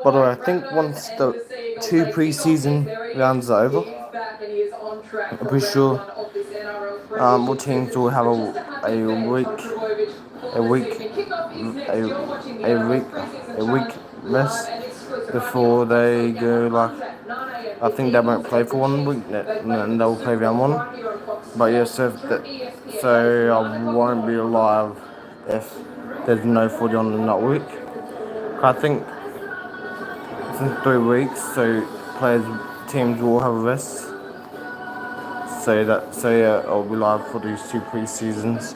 By the way, I think once the two pre-season rounds are over, I'm pretty sure all teams will have a week, a week rest before they go. Like, I think they won't play for 1 week, and they'll play round one. But yeah, so I won't be alive if there's no footy on in that week. I think it's in 3 weeks, so teams will have a rest. So yeah, I'll be live for these 2 pre-seasons.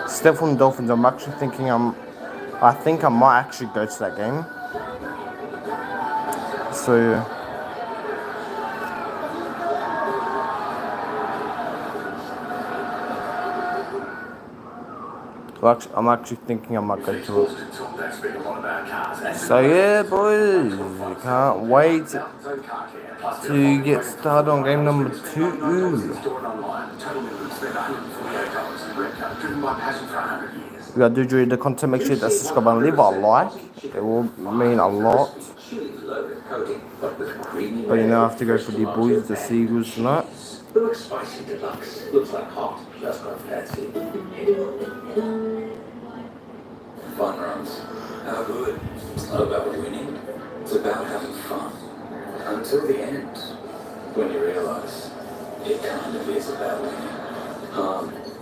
Step from Dolphins, I'm actually thinking I think I might actually go to that game. So yeah. Well, I'm actually thinking I might go to it. So yeah, boys, can't wait to get started on game number 2. If you do enjoy the content, make sure to subscribe and leave a like. It will mean a lot. But you know, I have to go for the boys, the Seagulls tonight. Looks spicy deluxe. Looks like hot. Just got fancy. Fun runs. How good? It's not about winning. It's about having fun. Until the end. When you realise it kind of is about winning.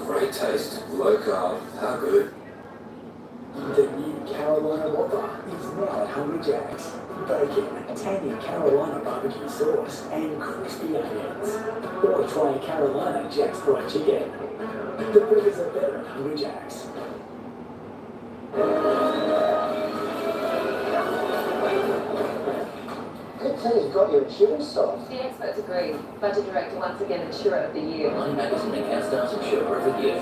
Great taste. Low carb. How good? The new Carolina Whopper is now at Hungry Jack's. Bacon, tangy Carolina barbecue sauce, and crispy onions. Or try Carolina Jack's fried chicken. The burgers are better at Hungry Jack's. Good thing you got your insurance stuff. The experts agree. Budget Director once again Insurer of the Year. Money Magazine and Countdown's Insurer of the Year.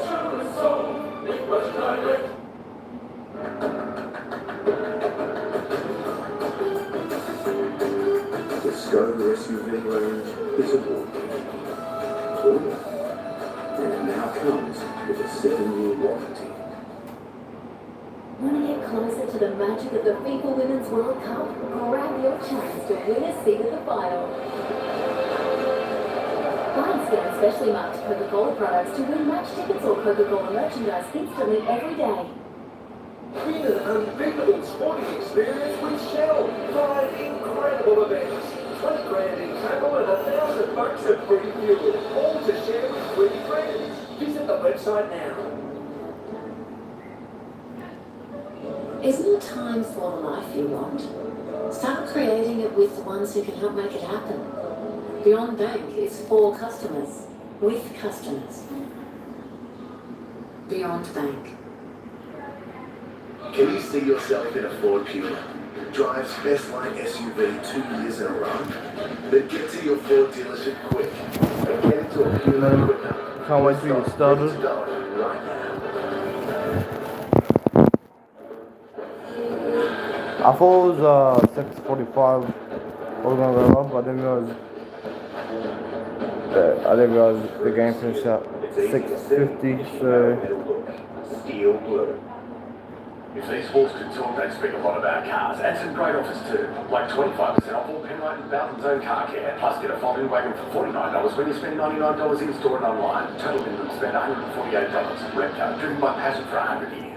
Discover SUV range is award-winning. And it now comes with a 7-year warranty. Want to get closer to the magic of the FIFA Women's World Cup? Grab your chance to win a seat at the final. Buy scan specially marked Coca-Cola products to win match tickets or Coca-Cola merchandise instantly every day. Win an unbeatable sporting experience with Shell. 5 incredible events. 20 grand in travel and $1,000 of free fuel. All to share with 3 friends. Visit the website now. Isn't it time for the life you want? Start creating it with the ones who can help make it happen. Beyond Bank is for customers, with customers. Beyond Bank. Can you see yourself in a Ford Puma? Drives best line SUV 2 years in a row? Then get to your Ford dealership quick and get into a Puma quicker. Can't wait to get started. Right now. I thought it was 6:45. I was gonna go up, but I didn't realize the game finished at 6:50. So Steel blue. If these walls could talk, they'd speak a lot about cars. And some great offers too. Like 25% off all Penrite and Bowden's own car care. Plus get a folding wagon for $49 when you spend $99 in-store and online. Total minimum spend $148. Repco, driven by passion for 100 years.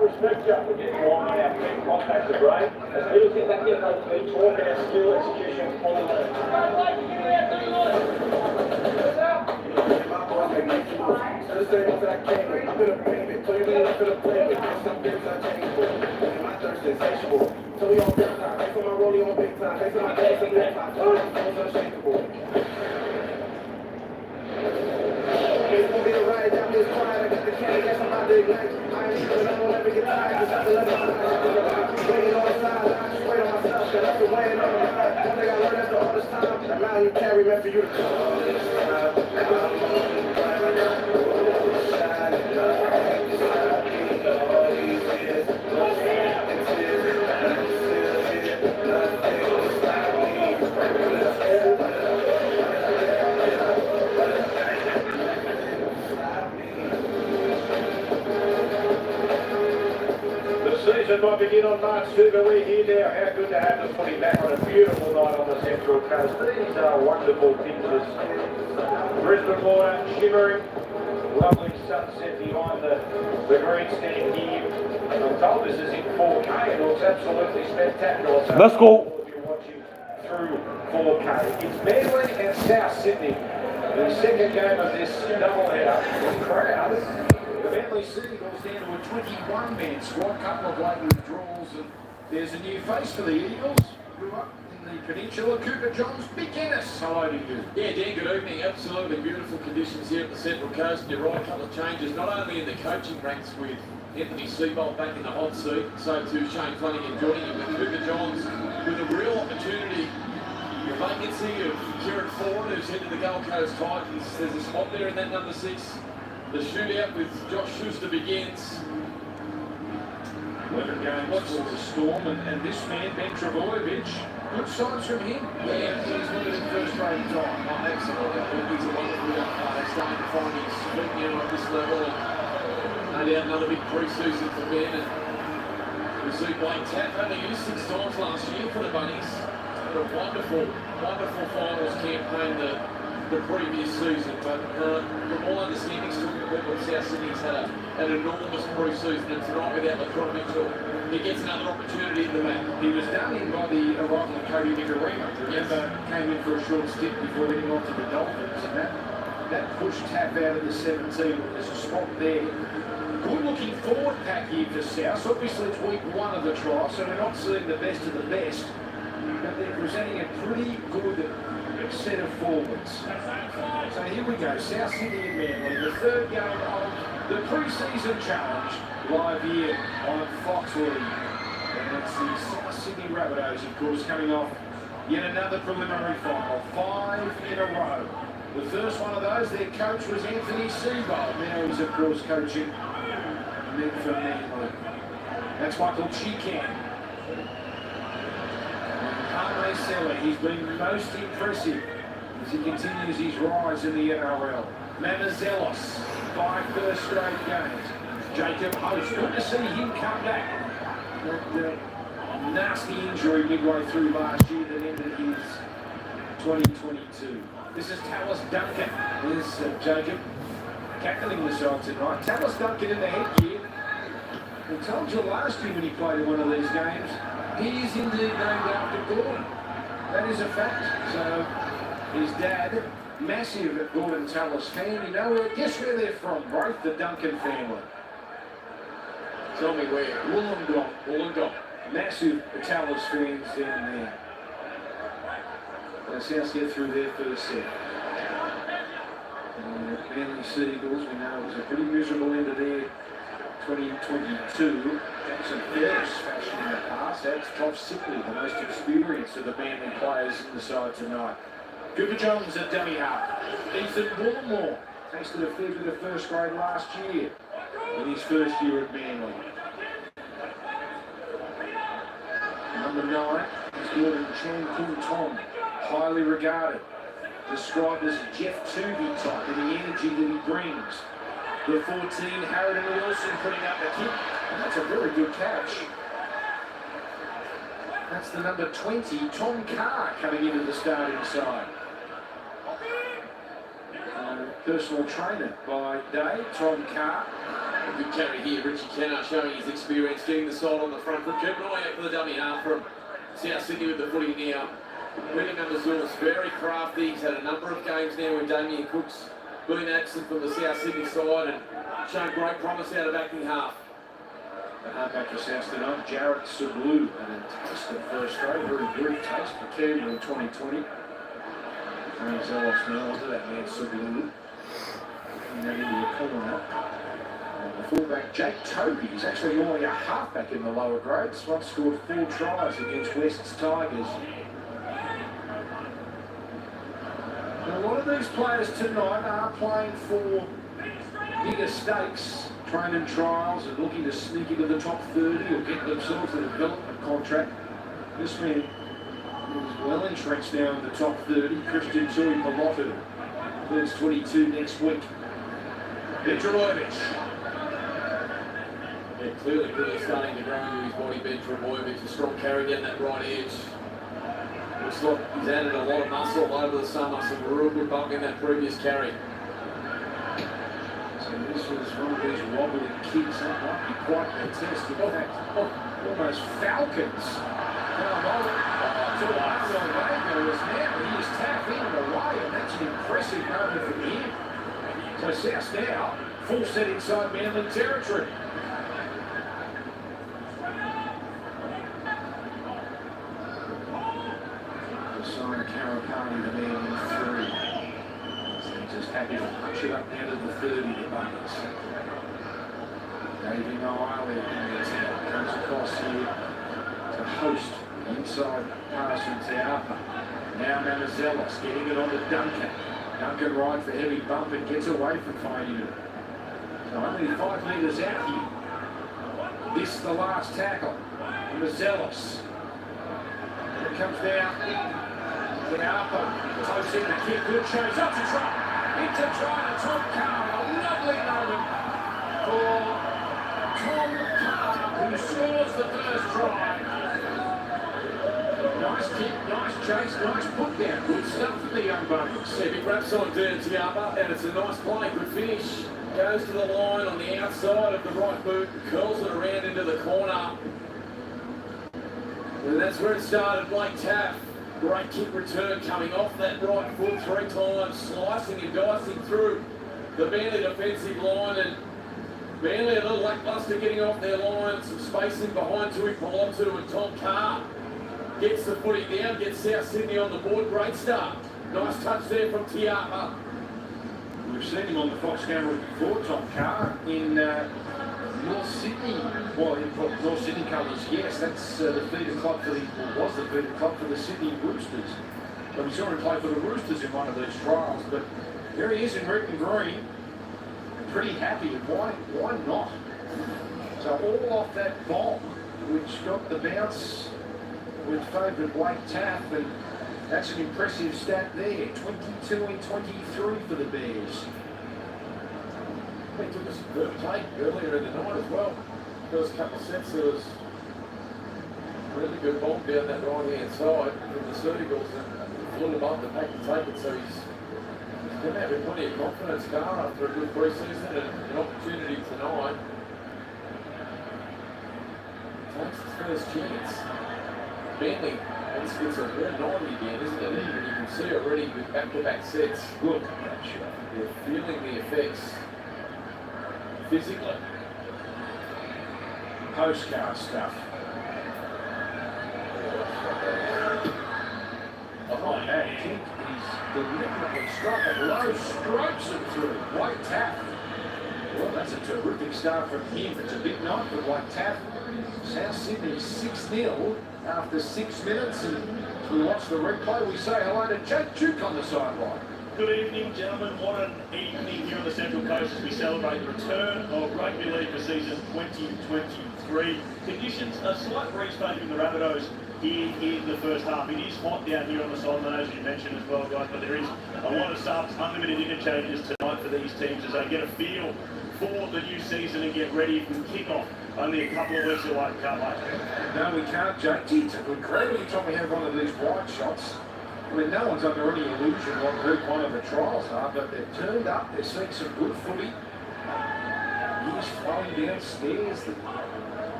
Respect you for getting wrong and our big contacts are great. As we look at that, get those big talk and our skill execution on the like Nike. Understand what I came with. I'm gonna pay it. So you ain't not gonna play with. There's some things I change for. And my thirst insatiable. So we on big time. Thanks for my rollie on big time. Thanks for my gas and black top. So I'm unshakable. It's gonna be a ride down this quiet. I got the candy, that's on my big night. I ain't sure I don't ever get tired. Cause I'm the left side. Waiting on the sideline, just wait on myself. Cause that's the way it on the ride. One thing I learned that's the hardest time. That line you carry meant for you to Season might begin on March 2, but we're here now. How good to have the footy back on a beautiful night on the Central Coast. These are wonderful pictures. Brisbane water shimmering. Lovely sunset behind the grandstand here. I'm told this is in 4K and it looks absolutely spectacular. So Let's go. if you're watching through 4K. It's Manly and South Sydney. The second game of this doubleheader. The crowd. The Manly Seagulls down to a 21-man squad, couple of late withdrawals, and there's a new face for the Eagles. Grew up in the Peninsula. Cooper Johns, Big Ennis, hello to you. Yeah, Dan, good evening. Absolutely beautiful conditions here at the Central Coast. You're right, a couple of changes, not only in the coaching ranks with Anthony Seibold back in the hot seat, so too Shane Flanagan joining him with Cooper Johns with a real opportunity. The vacancy of Kieran Ford, who's headed to the Gold Coast Titans. There's a spot there in that number 6. The shootout with Josh Schuster begins. 11 games for the Storm, and this man, Ben Trebojevic, good signs from him. Yeah, he's looking at first grade time. Oh, absolutely. I think he's a wonderful young player, starting to find his feet now at this level. And no doubt another big pre-season for Ben. And we see Blake Tapp only used 6 times last year for the Bunnies. Had a wonderful, wonderful finals campaign the previous season, but from all understandings to people, South Sydney's had an enormous pre-season, and tonight without LaTron Mitchell, he gets another opportunity in the back. He was done in by the arrival of Cody Nicarima. Remember, came in for a short stint before heading on to the Dolphins, and that pushed Tapp out of the 17. There's a spot there. Good looking forward pack here for South. Obviously, it's week 1 of the trial, so we're not seeing the best of the best, but they're presenting a pretty good set of forwards. So here we go, South Sydney and Manly, the third game of the pre-season challenge, live here on Fox League. And it's the South Sydney Rabbitohs, of course, coming off yet another preliminary final, 5 in a row. The first one of those, their coach was Anthony Seibold. Now he's, of course, coaching men for Manly. That's Michael Cheekan. He's been most impressive as he continues his rise in the NRL. Mamazelos, 5 first-grade games. Jacob Host, good to see him come back. That nasty injury midway through last year that ended his 2022. This is Tallis Duncan. There's Jacob cackling the side tonight. Tallis Duncan in the headgear. I told you last year when he played in one of these games, he is indeed named after Gordon. That is a fact. So his dad, massive Gordon Tallis fan. You know, guess where they're from, both the Duncan family. Tell me where. Wollongong. Wollongong. Massive Tallis fans down there. The South get through their first set. Manly Seagulls, we know it was a pretty miserable end of their 2022. Jackson Ferris fashion in the past. That's Toff Sipley, the most experienced of the Manly players in the side tonight. Cooper Johns at dummy half. Ethan Bullimore tasted a fair bit of first grade last year in his first year at Manly. Number 9 is Gordon Chan King Tom, highly regarded, described as Jeff Tooby type in the energy that he brings. The 14, Harrison Wilson putting up the kick, and that's a very good catch. That's the number 20, Tom Carr, coming into the starting side. Personal trainer by day, Tom Carr. A good carry here, Richie Kenner showing his experience getting the side on the front foot. Keep an eye out for the dummy half from South Sydney with the footy now. William Amazonas, very crafty. He's had a number of games now with Damien Cooks been absent from the South Sydney side and shown great promise out of acting half. The halfback for South tonight, Jarrett Sablu, and a taste of first grade, very brief taste for Canberra in 2020. And Zelos now onto that man Sablu. And then into the corner. And the fullback, Jake Toby, is actually only a halfback in the lower grades. Once scored 4 tries against West's Tigers. And a lot of these players tonight are playing for bigger stakes, training trials and looking to sneak into the top 30 or get themselves a development contract. This man is well entrenched now in the top 30. Christian Tui Pilotu turns 22 next week. Petrovic. Yeah, clearly starting to grow into his body. Petrovic, a strong carry down that right edge. Looks like he's added a lot of muscle over the summer, some real good bump in that previous carry. So this was one of these wobbly kicks. That might be quite a test. In fact, almost Falcons. To Arsenal Vega was now. He is tapping away, and that's an impressive moment from him. So South now, full set inside Manly territory. Simon Karakani, the man in 3. So just happy to punch it up out of the 30 to Bunnings. Davey O'Reilly in the town comes across here to host inside pass from Teapa. Now Manazelos getting it on to Duncan. Duncan right for heavy bump and gets away from finding it. So only 5 metres out here. This is the last tackle. Manazelos. Here it comes down. Teapa close in the kick. Good chase up to try. Into try to Tom Carr. A lovely moment for Tom Carr, who scores the first try. Nice kick, nice chase, nice put down. Good stuff for the young buggers. Yeah, big raps on Teapa, and it's a nice play, good finish. Goes to the line on the outside of the right boot, curls it around into the corner. And that's where it started. Blake Taff, great kick return coming off that right foot 3 times, slicing and dicing through the Manly defensive line, and Manly a little lackluster getting off their line, some spacing behind Tui Pilotu, and Tom Carr gets the footy down, gets South Sydney on the board. Great start. Nice touch there from Teapa. We've seen him on the Fox camera before, Tom Carr, in North Sydney. Well, in North Sydney colours, yes. That's the feeder club for the, or was the feeder club for the Sydney Roosters. But we saw him play for the Roosters in one of these trials. But there he is in red and green. Pretty happy, and why not? So all off that bomb, which got the bounce with favoured Blake Taff, and that's an impressive stat there. 22 and 23 for the Bears. They took a superb play earlier in the night as well. First couple of sets, there was really good bomb down that right-hand side from the Surgicals, and flew him up the pack to take it, so he's going to have plenty of confidence, Carr, after a good pre-season and an opportunity tonight. Takes his first chance. Manly, it's a 190 again, isn't it? And you can see already with back-to-back sets. Look at that shot. They're feeling the effects physically. Postcard stuff. Oh, that kick is deliberately struck at low, strokes it through. Blake Taff. Well, that's a terrific start from him. It's a big night for Blake Taff. South Sydney 6-0 after 6 minutes, and we watch the replay. We say hello to Jake Duke on the sideline. Good evening, gentlemen. What an evening here on the Central Coast as we celebrate the return of rugby league for season 2023. Conditions, a slight breeze taking the Rabbitohs here in the first half. It is hot down here on the sideline, as you mentioned as well, guys, but there is a lot of subs, unlimited interchanges tonight for these teams as they get a feel for the new season and get ready for kick-off. Only a couple of weeks away, can't wait. No, we can't, Jake. Gee, it's a good crowd. Every time we have one of these wide shots, I mean, no one's under any illusion what Group 1 of the trials are, but they've turned up, they're seeing some good footy. He's flowing downstairs, the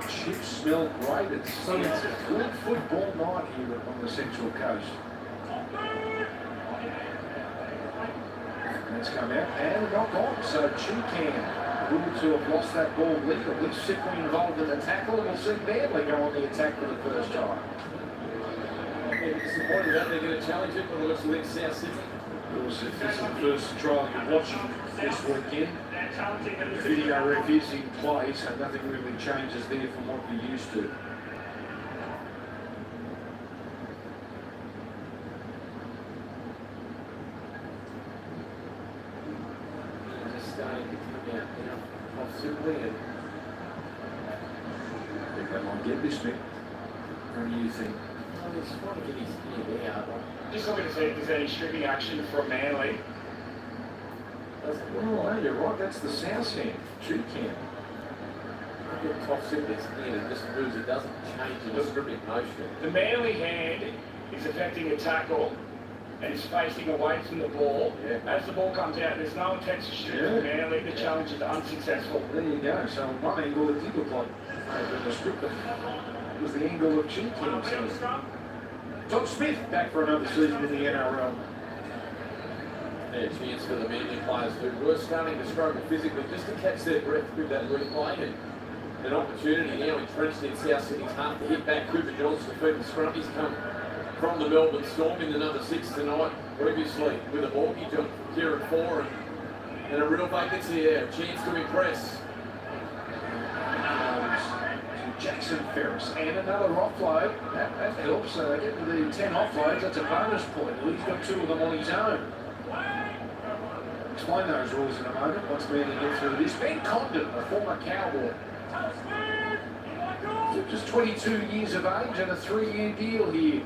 chips smell great. It's a good football night here on the Central Coast. it's come out, and a knock on. So Chukan ruled to have lost that ball legally, simply involved in the tackle, and we'll see Manly go on the attack for the first time. Yeah, disappointed that they're going to challenge it, but it looks like South Sydney. Of course, if this is the first trial you're watching this weekend, the video ref is in play, so nothing really changes there from what we're used to. Just starting to come out now, possibly, and I think they might get this bit. What do you think? he's trying to get his ear out. Just looking to see if there's any stripping action from Manly. Doesn't look Oh, like no, you're right, that's the South hand. Chukan. the top simple's in and just moves. It doesn't change in the stripping motion. The Manly hand is affecting a tackle and is facing away from the ball. Yeah. As the ball comes out, there's no intent to shoot from Manly. The challenge is unsuccessful. There you go. So on one angle, it did look like the strip it was the angle of Chukan. Tom Smith back for another season in the NRL. Yeah, chance for the Manly players who were starting to struggle physically just to catch their breath with that replay. And an opportunity now entrenched in South Sydney's half to hit back. Cooper Johns to feed the scrummies come from the Melbourne Storm in the number 6 tonight. Previously with a mortgage on Kieran Four and a real vacancy there. A chance to impress. Jackson Ferris and another offload. That helps. So they get to the 10 offloads. That's a bonus point. He's got 2 of them on his own. Explain those rules in a moment once we get through this. Ben Condon, a former Cowboy. Just 22 years of age and a 3-year deal here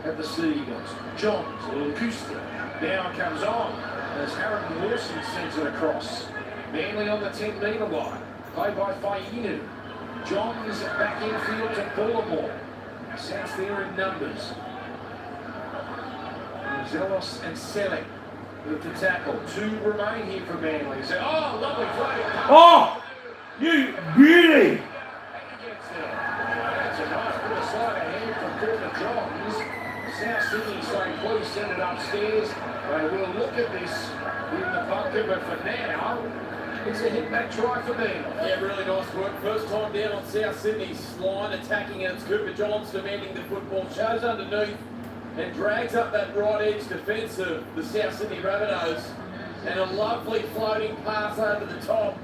at the Seagulls. Johns, a little acoustic. Now comes on as Harrington Wilson sends it across. Manly on the 10-metre line. Played by Fainu. Johns back infield to Bullimore. South there in numbers. Zelos and Selleck with the tackle. 2 remain here for Manly. So, oh, lovely play. Oh, you beauty! That's a nice bit of sleight of hand from Cooper Johns. South Sydney saying, please send it upstairs. They will look at this in the bunker, but for now, it's a hit back try for Manly. Yeah, really nice work. First time down on South Sydney's line, attacking, and it's Cooper Johns demanding the football. Shows underneath and drags up that right edge defence of the South Sydney Rabbitohs. And a lovely floating pass over the top.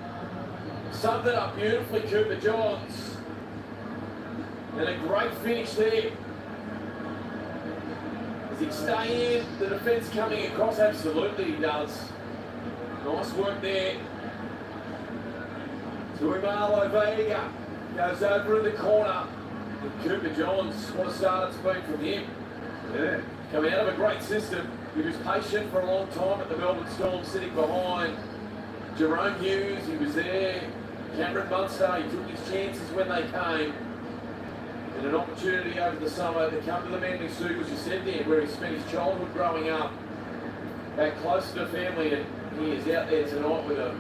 Summed it up beautifully, Cooper Johns. And a great finish there. Does he stay in? The defence coming across? Absolutely he does. Nice work there. Tuimalo Vega goes over in the corner. And Cooper Johns, what a start it's been from him. Yeah. Coming out of a great system. He was patient for a long time at the Melbourne Storm, sitting behind Jerome Hughes. He was there. Cameron Munster, he took his chances when they came. And an opportunity over the summer to come to the Manly Suit, as you said there, where he spent his childhood growing up. Back closer to family, and he is out there tonight with a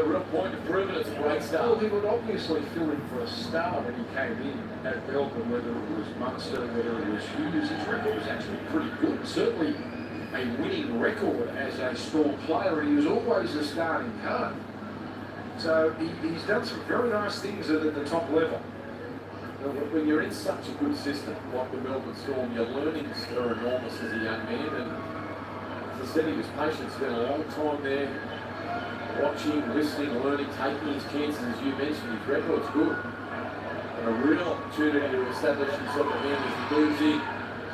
real point to prove it. It's a great start. Well, he would obviously fill in for a star when he came in at Melbourne, whether it was Munster, whether it was Hughes. His record was actually pretty good. Certainly a winning record as a Storm player, and he was always a starting card. So he's done some very nice things at the top level. When you're in such a good system like the Melbourne Storm, your learnings are enormous as a young man. And as I said, he was patient, spent a long time there, watching, listening, learning, taking his chances. As you mentioned, his record's good. And a real opportunity to establish himself at the end as he moves in.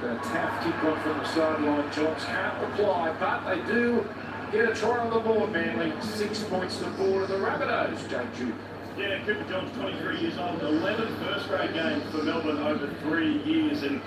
So a tough kick on from the sideline. Johns can't reply, but they do get a try on the board, Manly. 6 points to the board of the Rabbitohs, Jake Duke. Yeah, Cooper Johns, 23 years old, 11 first-grade games for Melbourne over 3 years. And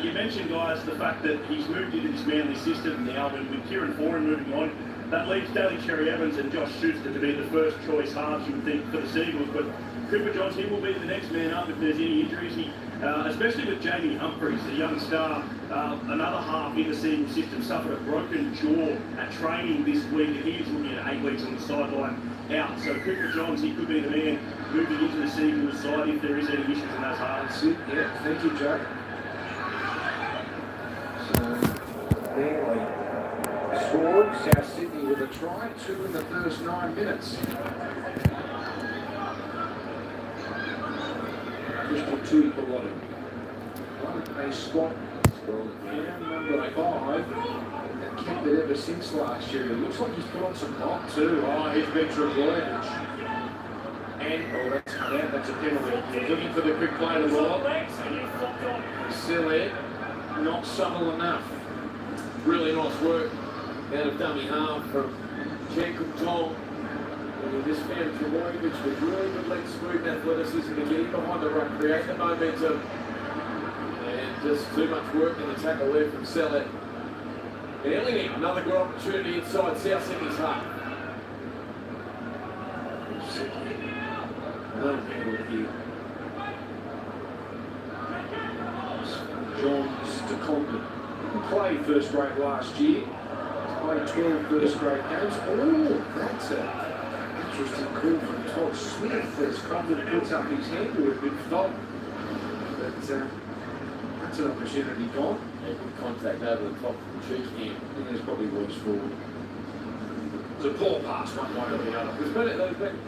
you mentioned, guys, the fact that he's moved into this Manly system now, and with Kieran Foran moving on, that leaves Daly Cherry Evans and Josh Schuster to be the first choice halves, you would think, for the Seagulls. But Cooper Johns, he will be the next man up if there's any injuries. Especially with Jamie Humphries, the young star, another half in the Seagulls system, suffered a broken jaw at training this week, and he is looking at 8 weeks on the sideline out. So Cooper Johns, he could be the man moving into the Seagulls side if there is any issues in those halves. Yeah, thank you, Joe. So, Manly score scored. South Sydney with a try, 2 in the first 9 minutes. Christian Tuipolotu. A spot down number 5 and kept it ever since last year. It looks like he's put on some knock too. Oh, here's Victor Voyage. And, oh, that's come out, that's a penalty. He's looking for the quick play to Rob. Still it, not subtle enough. Really nice work out of dummy half from Jacob Tong. And he just found Travojevic with really good leg smooth athleticism to get in behind the ruck, create the momentum. And just too much work in the tackle there from Sellet. And Elliott, another good opportunity inside South Sydney's half. Well handled here. John Stacondon played first grade last year. He's played 12 first grade games. Oh, that's an interesting call from Todd Smith as Condon puts up his hand to a bit fault. But that's an opportunity gone. Yeah, good contact over the top of the cheek here. And there's probably worse forward. It's a poor pass one way or the other. There's been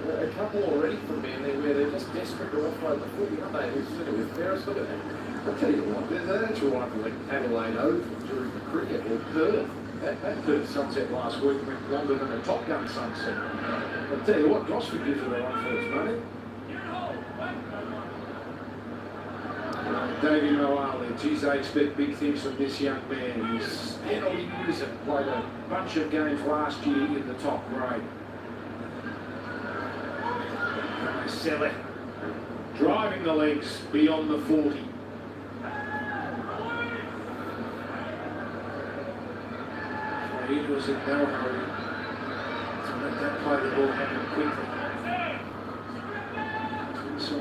a couple already from down there where they're just desperate to offload the footy, aren't they? We've seen it with Ferris, look at that. I'll tell you what, that's right for like Adelaide Oval during the cricket, or Perth. That Perth sunset last week went longer than a Top Gun sunset. I'll tell you what, Gosford gives it a run for its money. Davey Moale, geez, I expect big things from this young man. He's penalty user, played a bunch of games last year in the top grade. Sellet driving the legs beyond the 40. He was in no hurry to let that play the ball happen quickly. So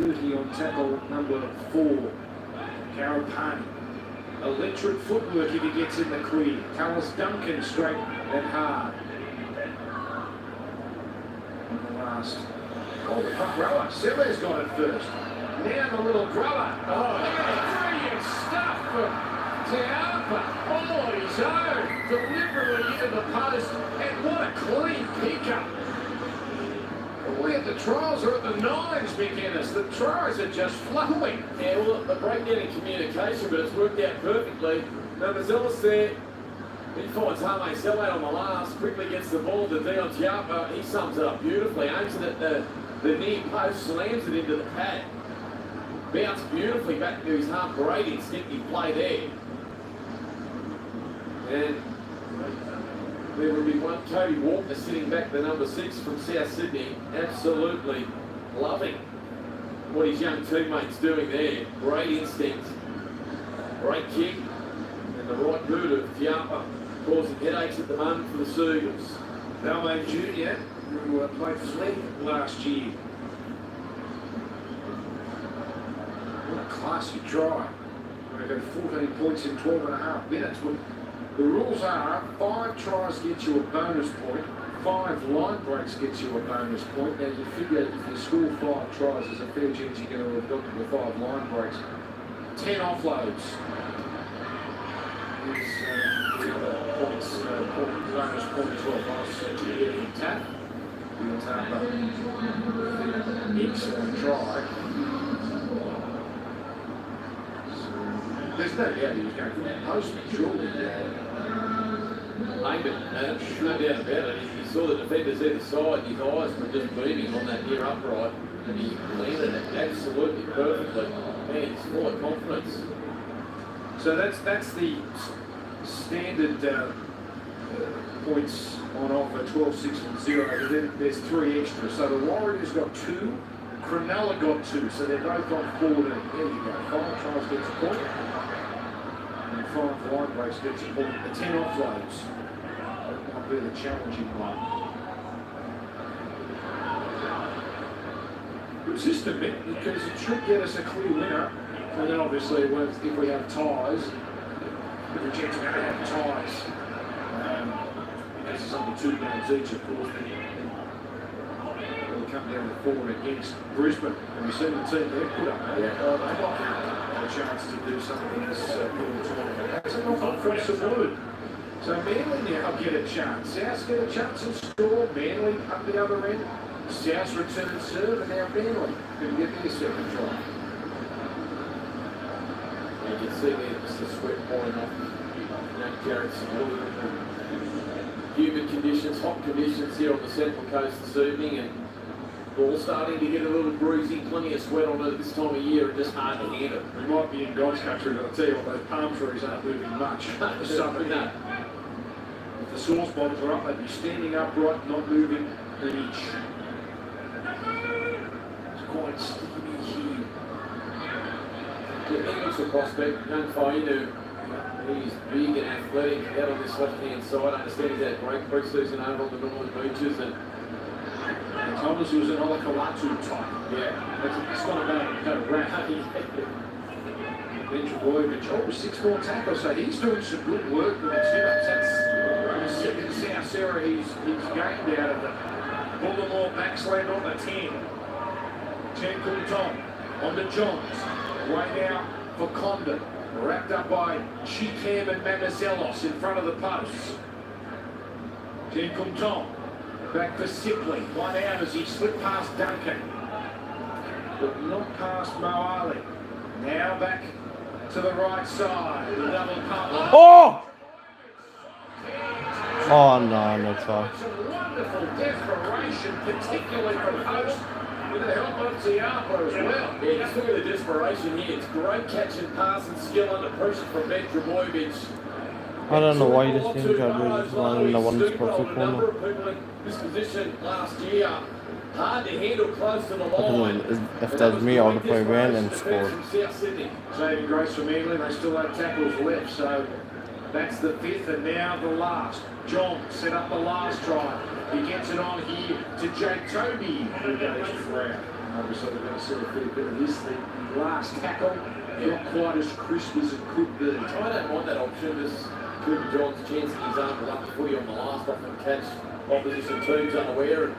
30 on tackle number 4, Karapani. Electric footwork if he gets in the clear. Tallis Duncan straight and hard. On the last. Oh, the front rower. Sellet's got it first. Now the little grubber. Oh, brilliant stuff from Teapa. All on his own. Deliberately into the post. And what a clean pickup. We at the trials are at the 9s, McInnes. The tries are just flowing. Yeah, well, the breakdown in communication, but it's worked out perfectly. Numbers Ellis there. He finds Hame Sellet on the last, quickly gets the ball to Dion Tiapa. He sums it up beautifully, aims it at the near post, slams it into the pad. Bounced beautifully back to his half. Great instinctive play there. And there will be one Cody Walker sitting back, the number 6 from South Sydney, absolutely loving what his young teammates doing there. Great instinct, great kick, and the right boot of Tiapa causing headaches at the moment for the Seagulls. Balmain Jr., who played flag last year. What a classy try. They got 14 points in 12.5 minutes. Well, the rules are 5 tries get you a bonus point, 5 line breaks gets you a bonus point. Now you figure if you score 5 tries, there's a fair chance you're going to have got to the 5 line breaks. 10 offloads is the other points, bonus point as well. Nice to get from Tap. We'll tap up the excellent try. There's no doubt he was going for that postman, surely. Aimed it, no doubt about it. He saw the defenders either side, and his eyes were just beaming on that near upright, and he landed it absolutely perfectly. Man, he's full of confidence. So that's the standard points on offer, 12, 6 and 0, and then there's 3 extra. So the Warriors got 2, Cronulla got 2, so they're both on 14. There you go, 5 tries gets a point, and 5 line breaks gets a point. The 10 offloads, that might be the challenging one. Good system, because it should get us a clear winner, and then obviously if we have ties, the Jets are going to have ties. Because it's under 2 games each, of course. They'll come down to 4 against Brisbane. And we've seen the team they've put up. They might have a chance to do something in this tournament. That's a knock on from St Luke. So Manly now get a chance. South get a chance and score. Manly up the other end. South return and serve, and now Manly can get their second try. You can see there just the sweat pouring off. Garrett's humid conditions, hot conditions here on the Central Coast this evening, and ball starting to get a little breezy, plenty of sweat on it at this time of year, and just hard to handle. We might be in God's country, but I'll tell you what, those palm trees aren't moving much. No. If the sauce bottles are up, they'd be standing upright, not moving an inch. It's quite steamy here. Yeah, he looks a prospect, young Fainu. He's big and athletic out on this left-hand side. I understand he's had a great pre-season over on the Northern Beaches, and Thomas was an Olakawatu type. yeah, It's not about round. Ben Trebojevic, 6 more tackles, so he's doing some good work with his hit-ups. That's the second South Sarah he's gained out of it. Bullimore backsland on the 10. 10 Coulton on to Johns. Way out for Condon. Wrapped up by Chicam and Mamazelos in front of the posts. 10 Coulton. Back for Sipley. One out as he slipped past Duncan. But not past Mo Ali. Now back to the right side. The double pump. Oh! Oh no, no try. Some wonderful desperation, particularly from Host, with the help of Tiapa as well. yeah, just look at the desperation here. It's great catch and pass and skill under pressure from Ben Trebojevic. I don't know why this thing was running the one spot for corner. This position last year, hard to handle close to the line. If that's me, I would play Van and score. Saving grace from Manly, they still have tackles left, so that's the 5th and now the last. John set up the last try. He gets it on here to Jake Toby. Who goes for obviously we're going to see a fair bit of this. The last tackle, not quite as crisp as it could be. I don't mind that option. Just Cooper John's chance in his arm to run the footy on the last often catch opposition teams unaware, and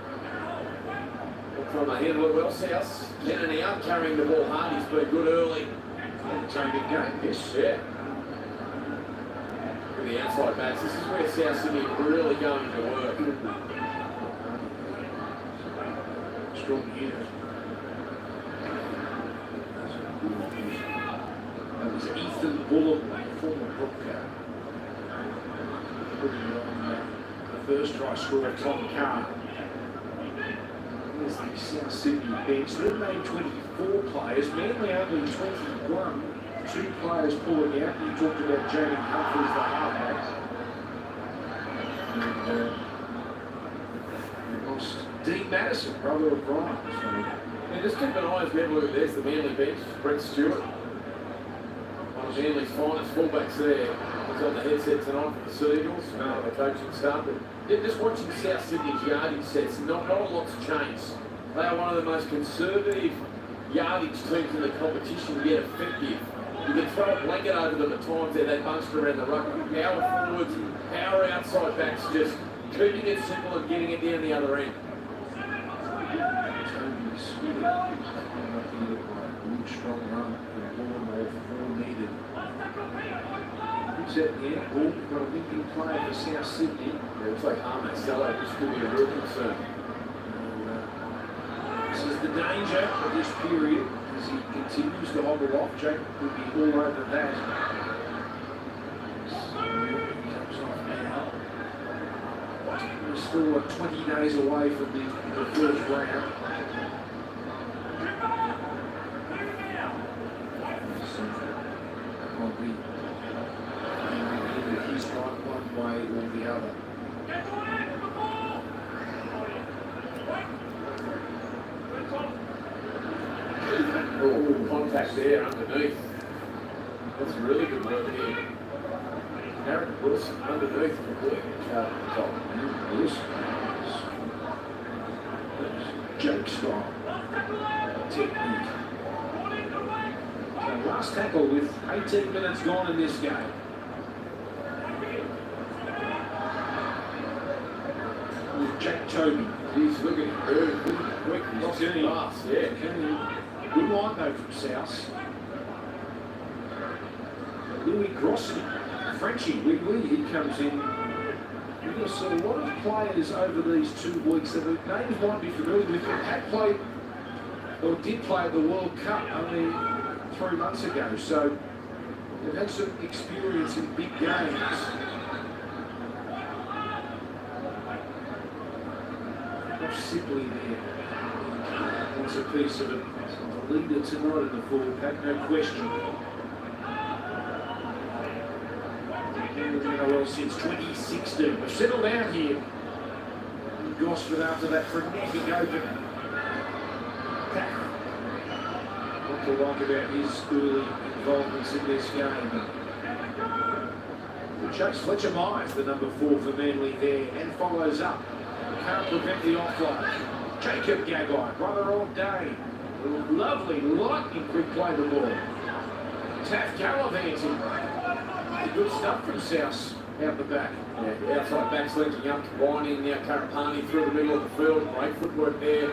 trying to handle it well. South in and out, carrying the ball hard. He's been good early. It's only a game, yes. Yeah. With the outside backs, this is where South Sydney are really going to work. Strong unit. That was Ethan Bullock, former Brooker. Putting it on the first try scorer, Tom Carr. There's the South Sydney bench. They've made 24 players, Manly only 21. 2 players pulling out. You talked about Jamie Humphries, the halfback. And lost Dean Madison, brother of Brian. So, And just keep an eye as we have a look at this, the Manly bench, Brett Stewart. One of Manly's finest fullbacks there. He's on the headset tonight for the Seagulls, the coaching staff. But yeah, just watching South Sydney's yardage sets, not a lot's changed. They are one of the most conservative yardage teams in the competition, yet effective. You can throw a blanket over them at times there, they bunched around the ruck. Power forwards, power outside backs, just keeping it simple and getting it down the other end. Toby's good strong run and all needed. Who's at the airport? We've got a winking player for South Sydney. It looks like Ahmed Salah, this could be a real concern. This is the danger of this period as he continues to hobble off. Jake will be all over that. So he comes off now. We're still 20 days away from the first round. So that might be either he's gone one way or the other. Oh, contact there underneath. That's really good work here. Aaron Wilson underneath completely. Wilson. Jake style. Technique. So last tackle with 18 minutes gone in this game. With Jake Toby. He's looking very good, quick, He's he's keen. fast, yeah. Good line though from South. Louis Grossi, Frenchie, he comes in going to see a lot of players over these 2 weeks that the names might be familiar with them had played or did play at the World Cup only 3 months ago. So they've had some experience in big games. Not simply there. That's a piece of it. The leader tonight in the forward pack, no question. In the NRL since 2016. We've settled down here in Gosford after that frenetic open. What to like about his early involvements in this game. Chase Fletcher Myers, the number 4 for Manly there, and follows up. Can't prevent the offload. Jacob Gagai, brother all day. Lovely, lightning quick play the ball. Taff gallivanting. Good stuff from South out the back. Yeah, outside back sledging up, winding now Karapani through the middle of the field. Great footwork there.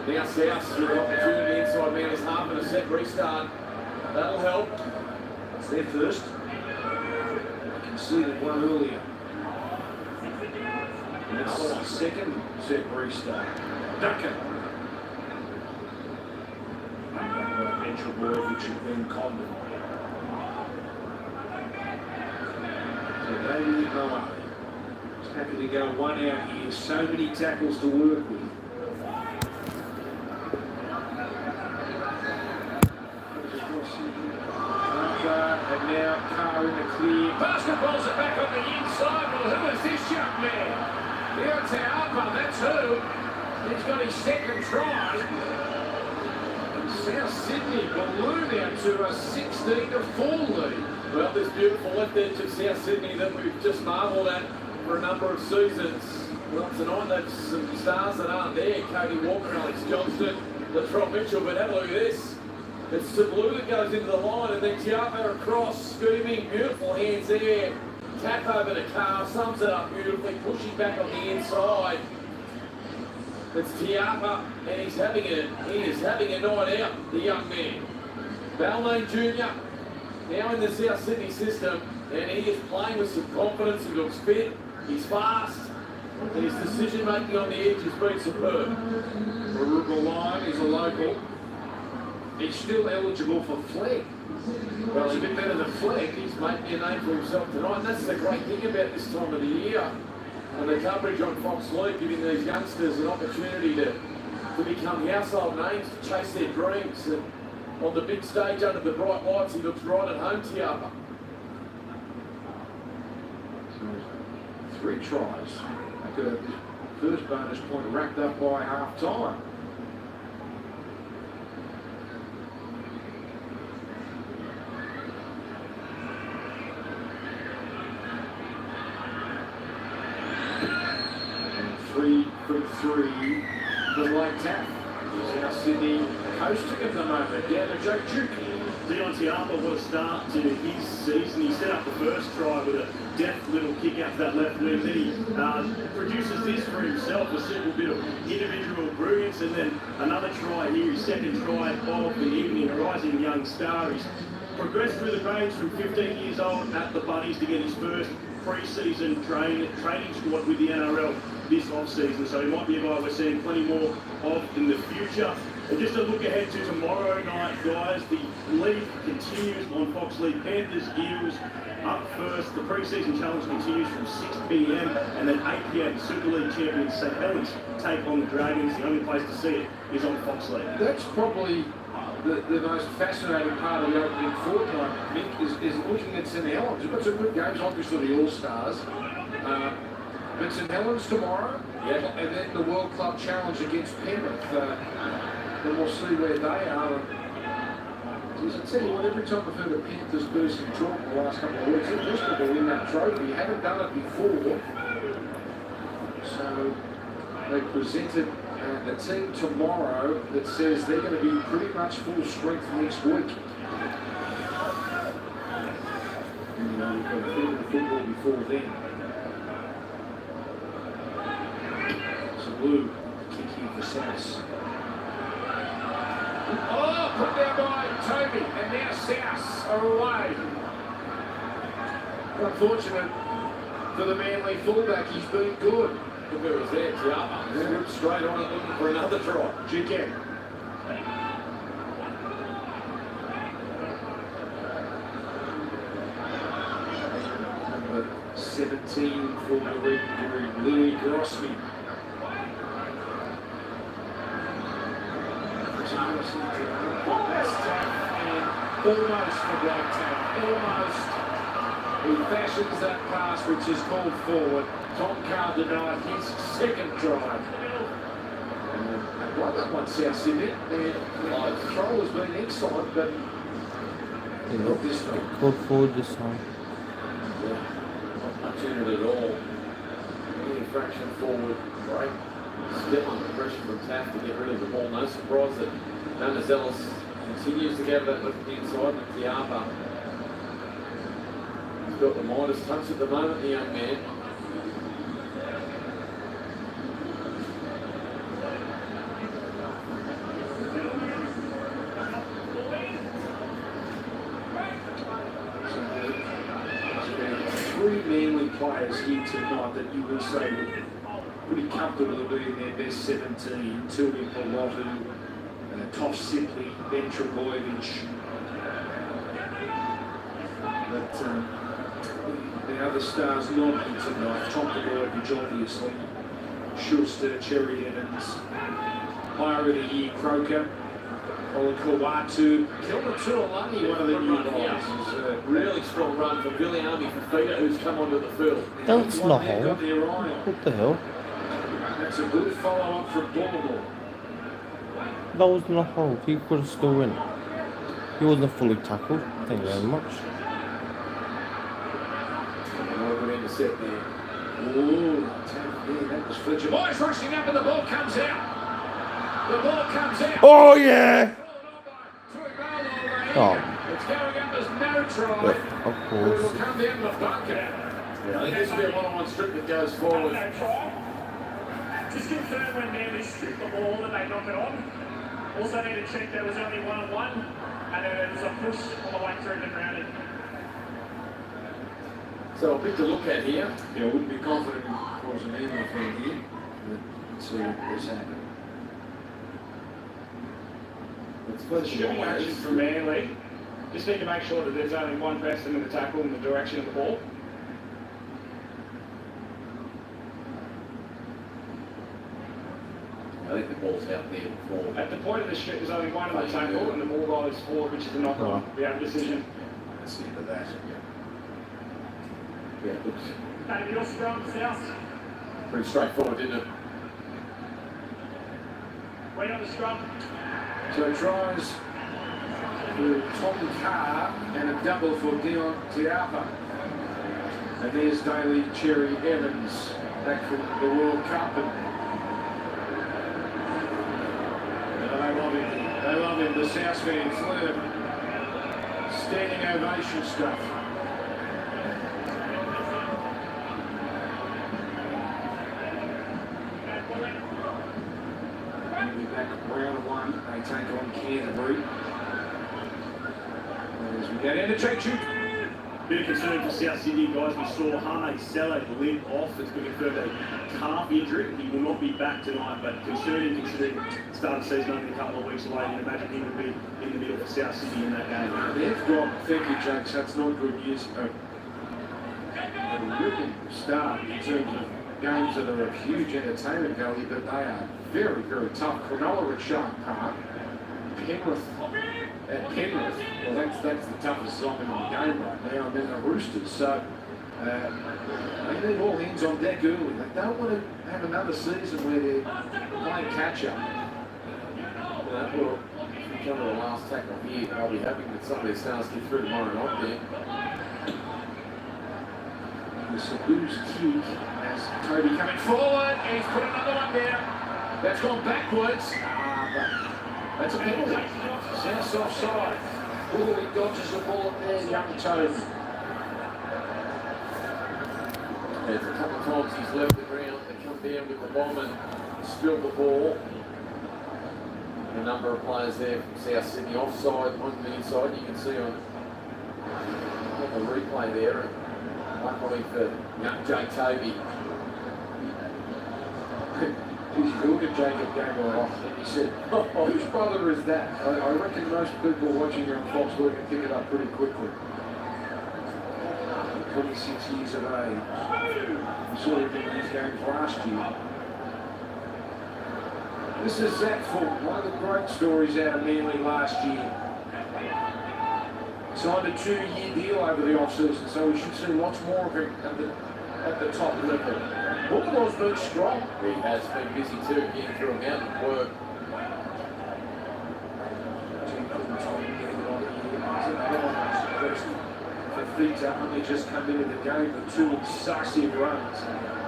Now South with the opportunity inside man is half and a set restart. That'll help. It's their first. Conceded one earlier. And it's second set restart. Duncan. Venture board which had been Condon. So David Moa is happy to go 1 out here. So many tackles to work with. And now Carr in the clear. Basketballs are back on the inside. Well, who is this young man? Deontay Harper, that's who. He's got his second try. And South Sydney balloon out to a 16-4 lead. Well, this beautiful left edge of South Sydney that we've just marvelled at for a number of seasons. Well, tonight they've some stars that aren't there. Cody Walker, Alex Johnston, Latrell Mitchell, but have a look at this. It's Tablu that goes into the line, and then Tiapo across, screaming, beautiful hands there. Tap over the car, sums it up beautifully, pushing back on the inside. It's Tiapa, and he is having a night out, the young man. Balmain Jr., now in the South Sydney system, and he is playing with some confidence. He looks fit, he's fast, and his decision making on the edge has been superb. Maruga Line is a local. He's still eligible for flag. Well, he's a bit better than flag. He's making a name for himself tonight, and that's the great thing about this time of the year. And the coverage on Fox League giving these youngsters an opportunity to become household names, to chase their dreams. And on the big stage under the bright lights, he looks right at home, Tiapa. So 3 tries. The first bonus point racked up by half time. From 3 for Blake Taff. South Sydney coasting at the moment. Down to Joe Duke. Deontay Harper, what a start to his season. He set up the first try with a deft little kick out to that left wing. Then he produces this for himself, a simple bit of individual brilliance, and then another try here, his second try of the evening, a rising young star. He's progressed through the grades from 15 years old at the Bunnies to get his first pre-season training squad with the NRL this off-season, so he might be a guy we're seeing plenty more of in the future. And just a look ahead to tomorrow night, guys, the league continues on Fox League. Panthers, Eels up first. The pre-season challenge continues from 6 p.m. and then 8 p.m. Super League champions St Helens take on the Dragons. The only place to see it is on Fox League. That's probably the most fascinating part of the opening fortnight, Mick, is looking at St Helens. We've got some good games, obviously the All-Stars. But St Helens tomorrow, and then the World Club Challenge against Penrith. Then we'll see where they are. Geez, I tell you what, every time I've heard the Panthers bursting chalk in the last couple of weeks, it's just to win that trophy. You haven't done it before. So they presented a team tomorrow that says they're going to be pretty much full strength next week. And, you know, we've got a bit of football before then. Blue kicking for South. Oh, put down by Toby, and now South are away. Unfortunate for the Manly fullback. He's been good. Look who was there, Tiapa. Slipped straight on it looking for another try. Chicken. Number 17 for the Red Green, Louis Grossman. That's tough and almost for Blacktown. Almost. He fashions that pass which is called forward. Tom Carr denied his second try. And won that one, South Sydney. The control has been excellent, but not this time. Called forward this time. Yeah, not much in it at all. Any fraction forward, break. Still under pressure from Taft to get rid of the ball. No surprise that Jonas Ellis continues to get that left inside with Tiapa. He's got the Midas touch at the moment, the young man. Three Manly players here tonight that you would say would pretty comfortable to be in their best 17. Tuli Polotu, Toff Sipley, Ben Trebojevic. But the other stars not here tonight. Tom Trebojevic, obviously. Schuster, Cherry Evans. Player of the Year, Croker. Olakawatu. Kelma Tuolungi, one of the new guys. Really strong run from Billy Army for Fida, who's come onto the field. That's not hole. What the hell? That's a good follow-up from Baltimore. That was not a hole. He could have still win. He wasn't fully tackled. Thank you very much. Good intercept there. Ooh, that was Fletcher. Boys rushing up and the ball comes out. The ball comes out. Oh yeah! Oh. It's going up as no try. Yeah, of course. It will come down the bunker. Yeah, I think this will be a one-on-one strip that goes forward. Just confirm when Manly strip the ball that they knock it on. Also need to check there was only one-on-one, and then there was a push on the way through the grounding. So a bit to look at here. Yeah, I wouldn't be confident in causing anything from here. Let's see what's happening. It's for the Shooting action from Manly. Just need to make sure that there's only one person in the tackle in the direction of the ball. I think the ball's out there before. At the point of the strip, there's only one in the tackle, and the ball goes forward, which is a knock-on. We have a decision. Let's see for that. Yeah, it looks David, your scrum, South. pretty straightforward, didn't it? Wait on the scrum. So tries for Tom Carr and a double for Dion Tiapa. And there's Daly Cherry Evans back from the World Cup. And they love him. They love him. The South fans love standing ovation stuff. Back round one, they take on Canterbury. As we get into check shoot. Bit of concern for South Sydney, guys. We saw Hame Sele limp off. It's been confirmed a calf injury. He will not be back tonight, but concerning considering the start of the season only a couple of weeks away. You'd imagine he would be in the middle for South Sydney in that game. They've got, thank you, Jakes, that's not good news. A really start in terms of games that are of huge entertainment value, but they are very, very tough. Cronulla at Shark Park, Penrith at Penrith. Well, that's the toughest side in the game right now, and then the Roosters. So they need all hands on deck early. They don't want to have another season where they're playing catch-up. Well, if we come to the last tackle here, I'll be happy that some of these stars get through tomorrow night there. The Sabu's kick as Toby coming forward, and he's put another one down. That's gone backwards. That's a penalty. South offside. Oh, he dodges the ball there, young Toby. There's a couple of times he's left the ground to come down with the bomb and spill the ball. And a number of players there from South Sydney offside on the inside. You can see on the replay there. luckily for young Jake Toby. He's good at Jacob Gangway. He said, whose brother is that? I reckon most people watching on Fox can pick it up pretty quickly. 26 years of age. We saw him in these games last year. This is Zach Fulton, one of the great stories out of Manly last year. Signed a 2-year deal over the off-season, so we should see lots more of him at the top level. Bulldogs been strong. He has been busy too, getting through a mountain of work. Fifita only just come into the game with 2 incisive runs.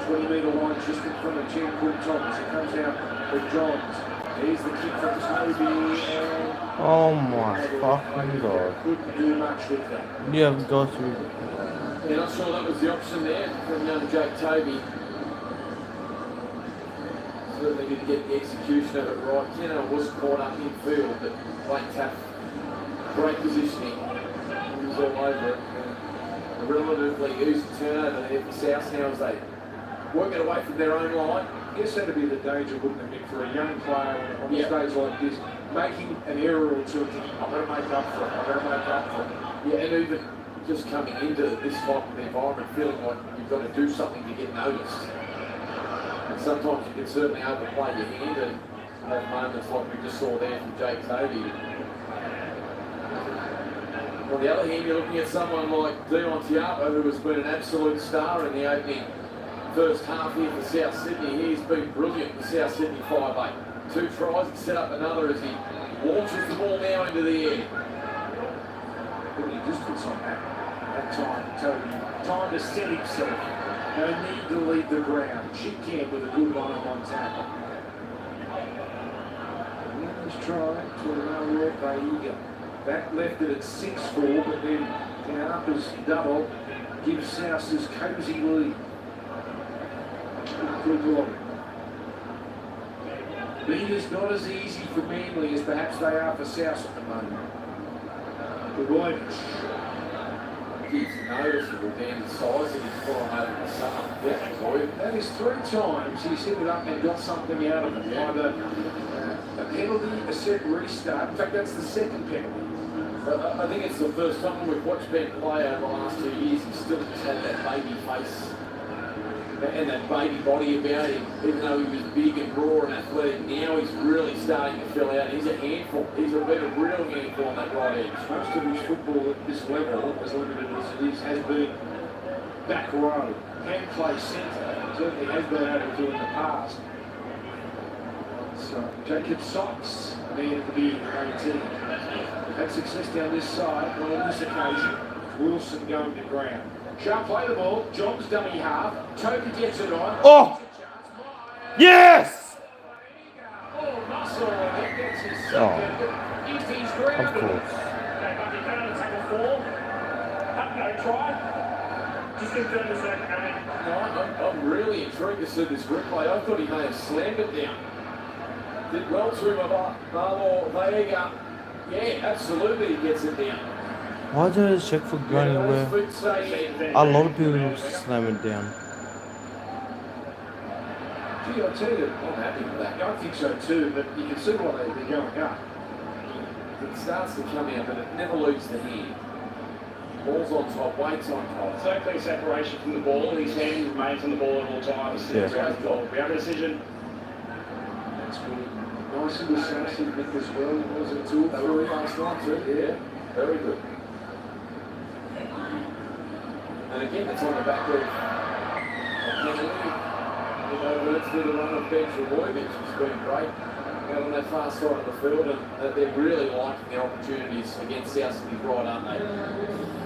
20-metre line just in front of Jen Cool Thomas. It comes out for Johns. Here's the kick from Toby and... Oh my fucking god. Couldn't do much with that. You have got to... Yeah, not sure that was the option there from young Jake Toby. Certainly didn't get the execution of it right. Kenner was caught up in field, but Blake Tapp, great positioning. He was all over it. A relatively easy turnover there for South now as they work it away from their own line. I guess that'd be the danger, wouldn't it, Mick, for a young player on a stage like this, making an error or two, thinking, I've got to make up for it, I've got to make up for it. Yeah, and even just coming into this type of environment, feeling like you've got to do something to get noticed. And sometimes you can certainly overplay your hand and have moments like we just saw there from Jake Toby. On the other hand, you're looking at someone like Dion Tiapo, who has been an absolute star in the opening first half here for South Sydney. He's been brilliant for South Sydney 5'8". 2 tries and set up another as he launches the ball now into the air. Putting distance on that time, Toby. Time to set himself. No need to leave the ground. Chip Camp with a good one-on-one tackle. Let's try to another Vaiga. Back left it at 6-4, but then Harper's double gives South his cosy lead. Good luck. Beater's not as easy for Manly as perhaps they are for South at the moment. Good boy. He's noticeable down the size of his foot over the summer. Yeah, boy. That is 3 times he's hit it up and got something out of it. Either a penalty, a set restart. In fact, that's the second penalty. I think it's the first time we've watched Ben play over the last 2 years. He still just had that baby face and that baby body about him. Even though he was big and raw and athletic, now he's really starting to fill out. He's a handful. He's been a real handful on that right edge. Most of his football at this level, as limited as it is, has been back row. Can play centre. Certainly has been able to in the past. So Jacob Sykes, a man at the beginning of 18. Had success down this side, but on this occasion, Wilson going to ground. Sharp play the ball, John's dummy half, Toby gets it on. Oh! Yes! Oh, Russell, that gets his Oh. second. He's grounded. Of course. Just confirm the second game. No, I'm really intrigued to see this replay. I thought he may have slammed it down. Did well to him about Marlon Vega. Yeah, absolutely he gets it down. Why did I check for granny where a lot of people slam it down? Gee, I'll tell you, I'm happy with that. I think so too, but you can see why they're going up. It starts to come out, but it never leaves the hand. Ball's on top, weight's on top. So clear separation from the ball. His hand remains on the ball at all times. Yeah. We have a decision. That's good. Nice and decisive, Mick, as well. Was it 2 or 3 last night too? Yeah, very good. And again, it's on the back of Kennedy. You know, Wirtz did a run of Ben Trevoy, which has been great. Out on that far side of the field, and they're really liking the opportunities against South Sydney right, aren't they?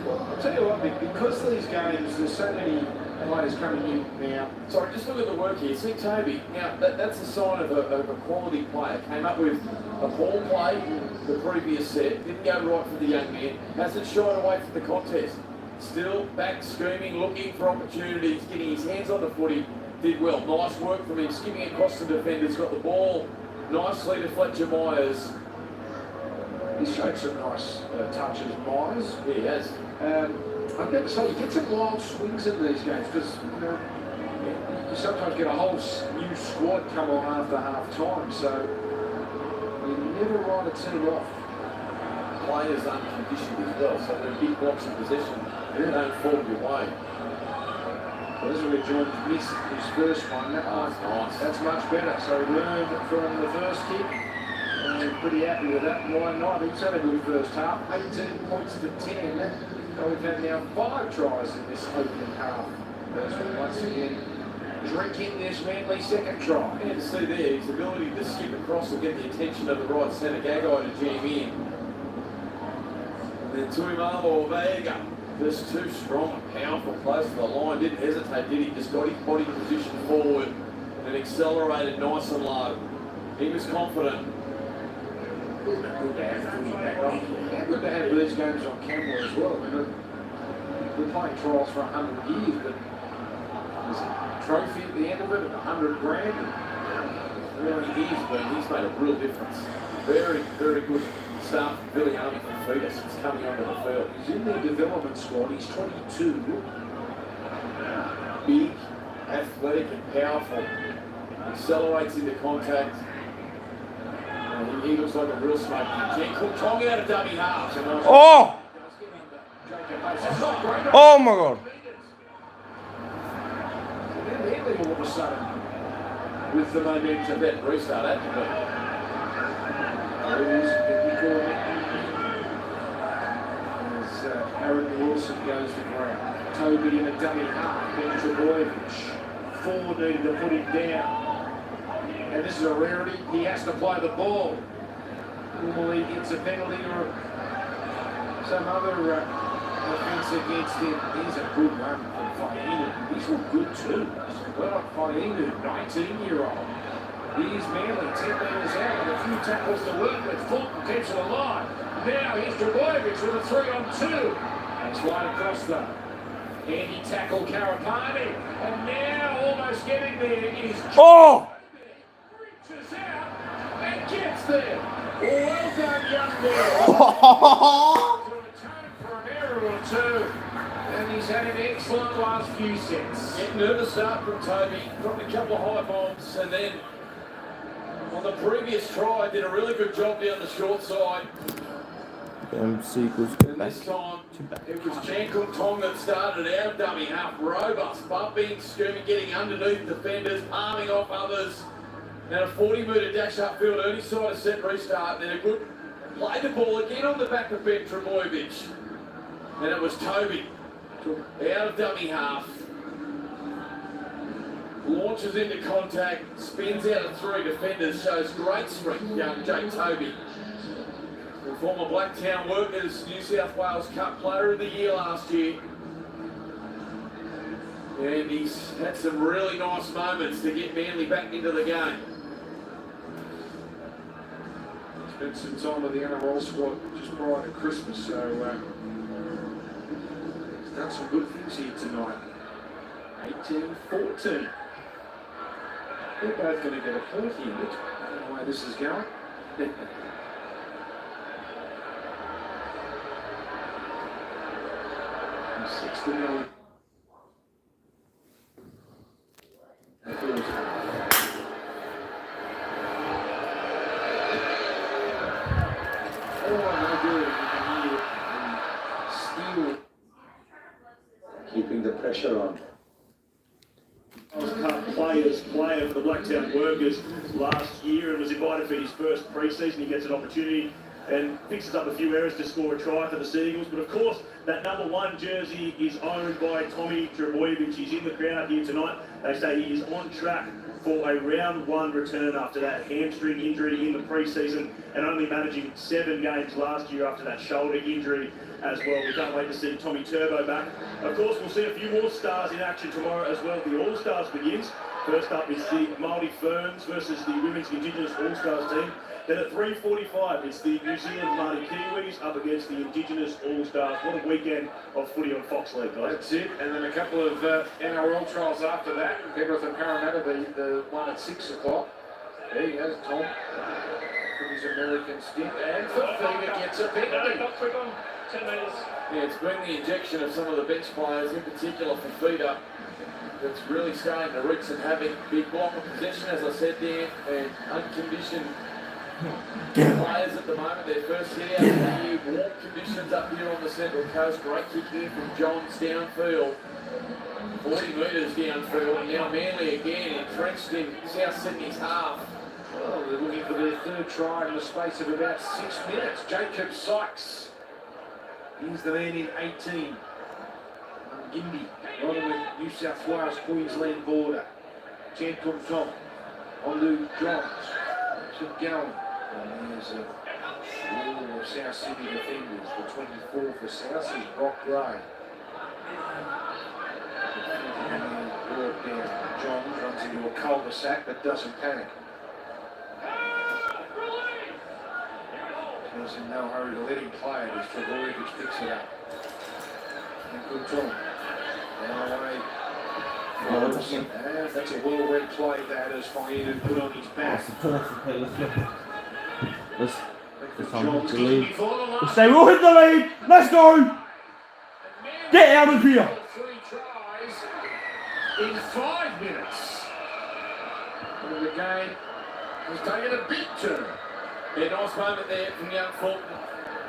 I'll tell you what, Mick, because these games, there's so many players coming in now. Sorry, just look at the work here. See Toby. Now, that's a sign of a quality player. Came up with a ball play the previous set. Didn't go right for the young man. Hasn't shied away from the contest. Still back scheming, looking for opportunities, getting his hands on the footy. Did well. Nice work from him. Skimming across the defenders. Got the ball nicely to Fletcher Myers. He's showed some nice touches, Myers. Yeah, he has. I've never said you get some wild swings in these games because you sometimes get a whole new squad come on after half time, so you never write a team off. Players unconditioned as well, so they're big blocks of possession. They don't fall your way. Well, this is where John's missed his first one. That's nice. That's much better. So he learned from the first kick. And pretty happy with that. Ryan Knight, he's had a good first half. 18 points to 10. And we've had now 5 tries in this opening half. That's once again drinking this Manly second try. Yeah, to see there, his ability to skip across and get the attention of the right centre Gagai to jam in. And then Tuimalo Vega, just too strong and powerful, close to the line. Didn't hesitate, did he? Just got his body position forward and accelerated nice and low. He was confident. Isn't it good to have Toomy back on? How good to have these games on camera as well. I mean, we're playing trials for 100 years, but there's a trophy at the end of it and 100 grand. Really is, but he's made a real difference. Very, very good start from Billy Army from Fetus. It's coming onto the field. He's in their development squad. He's 22. Big, athletic and powerful. Accelerates into contact. He looks like a real smoky. Jen Cook trying out of dummy half. Oh! Oh my God! And then all of a sudden, with the momentum, that restart had to be. As Aaron Wilson goes to ground. Toby in a dummy half. Ben Trebojevic. 4 needed to put him down. And this is a rarity. He has to play the ball. Normally he gets a penalty or some other offence against him. Here's a good run from Fainu. These were good too. Well, Fainu, 19-year-old. He's Manly, 10 metres out with a few tackles to work with. Fulton keeps it alive. Now here's Trebojevic with a 3-on-2. That's right across the handy tackle Karapani. And now almost getting there is... Oh! Reaches out and gets there. Well done, young man. To atone for an error or two. And he's had an excellent last few sets. Getting nervous start from Toby. Dropped a couple of high bombs and then on the previous try did a really good job down the short side. Sequels And this time it was Jankuk Tong that started out of dummy half. Robust, bumping, skirming, getting underneath defenders, palming off others. Now a 40-metre dash upfield, early side of set restart, then a good play the ball again on the back of Ben Trebojevic. And it was Toby out of dummy half. Launches into contact, spins out of 3 defenders, shows great strength, young Jake Toby. The former Blacktown Workers New South Wales Cup Player of the Year last year. And he's had some really nice moments to get Manly back into the game. Spent some time with the NRL squad just prior to Christmas, so he's done some good things here tonight. 18-14. They're both going to get a point here, Nick. The way this is going. 6-0. Keeping the pressure on. Cup player for the Blacktown Workers last year and was invited for his first pre-season. He gets an opportunity and fixes up a few errors to score a try for the Seagulls. But of course, that number 1 jersey is owned by Tommy Trebojevic. He's in the crowd here tonight. They say he is on track for a round 1 return after that hamstring injury in the pre-season and only managing 7 games last year after that shoulder injury as well. We can't wait to see Tommy Turbo back. Of course, we'll see a few more stars in action tomorrow as well. The All-Stars begins. First up is the Māori Ferns versus the Women's Indigenous All-Stars team. Then at 3:45, it's the New Zealand Māori Kiwis up against the Indigenous All-Stars. What a weekend of footy on Fox League, guys. That's it, and then a couple of NRL trials after that. Penrith and Parramatta, the one at 6 o'clock. There he goes, Tom, from his American stint. And Fafita gets a penalty. 10 metres. Yeah, it's been the injection of some of the bench players, in particular for Feeder, that's really starting to reach and having big block of possession, as I said there, and unconditioned players at the moment. Their first hit out of the year, warm conditions up here on the Central Coast. Great kick here from Johns downfield, 40 metres downfield, and now Manly again entrenched in South Sydney's half. Well, they're looking for their third try in the space of about 6 minutes. Jacob Sykes. He's the man in 18. Gindi, right on the New South Wales-Queensland border. Chan Kum Tom. On to Johns. Keep going. And there's a wall of South Sydney defenders. The 24 for South is Brock Gray. Brought down. Johns runs into a cul-de-sac but doesn't panic. He's in no hurry to let him play it as Trebojevic picks it up. And good Tom. Now away. That's a well-read play that as Fahine put on his back. Let's on the lead. Stay with the lead. Let's go. Get out of here. 3 tries in 5 minutes. And the game has taken a big turn. Yeah, nice moment there from young Fulton.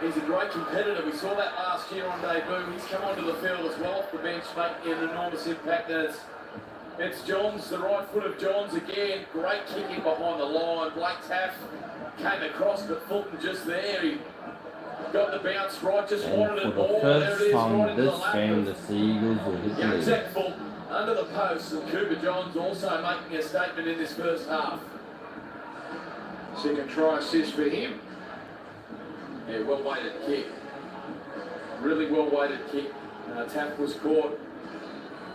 He's a great competitor. We saw that last year on debut. He's come onto the field as well off the bench, making an enormous impact. And it's Johns, the right foot of Johns again. Great kicking behind the line. Blake Taff came across, but Fulton just there. He got the bounce right, just wanted it more. There it is, right into the lap. The Seagulls will hit the Young lead. Zach Fulton under the post, and Cooper Johns also making a statement in this first half. Second try assist for him. Yeah, well-weighted kick. Really well-weighted kick. Taff was caught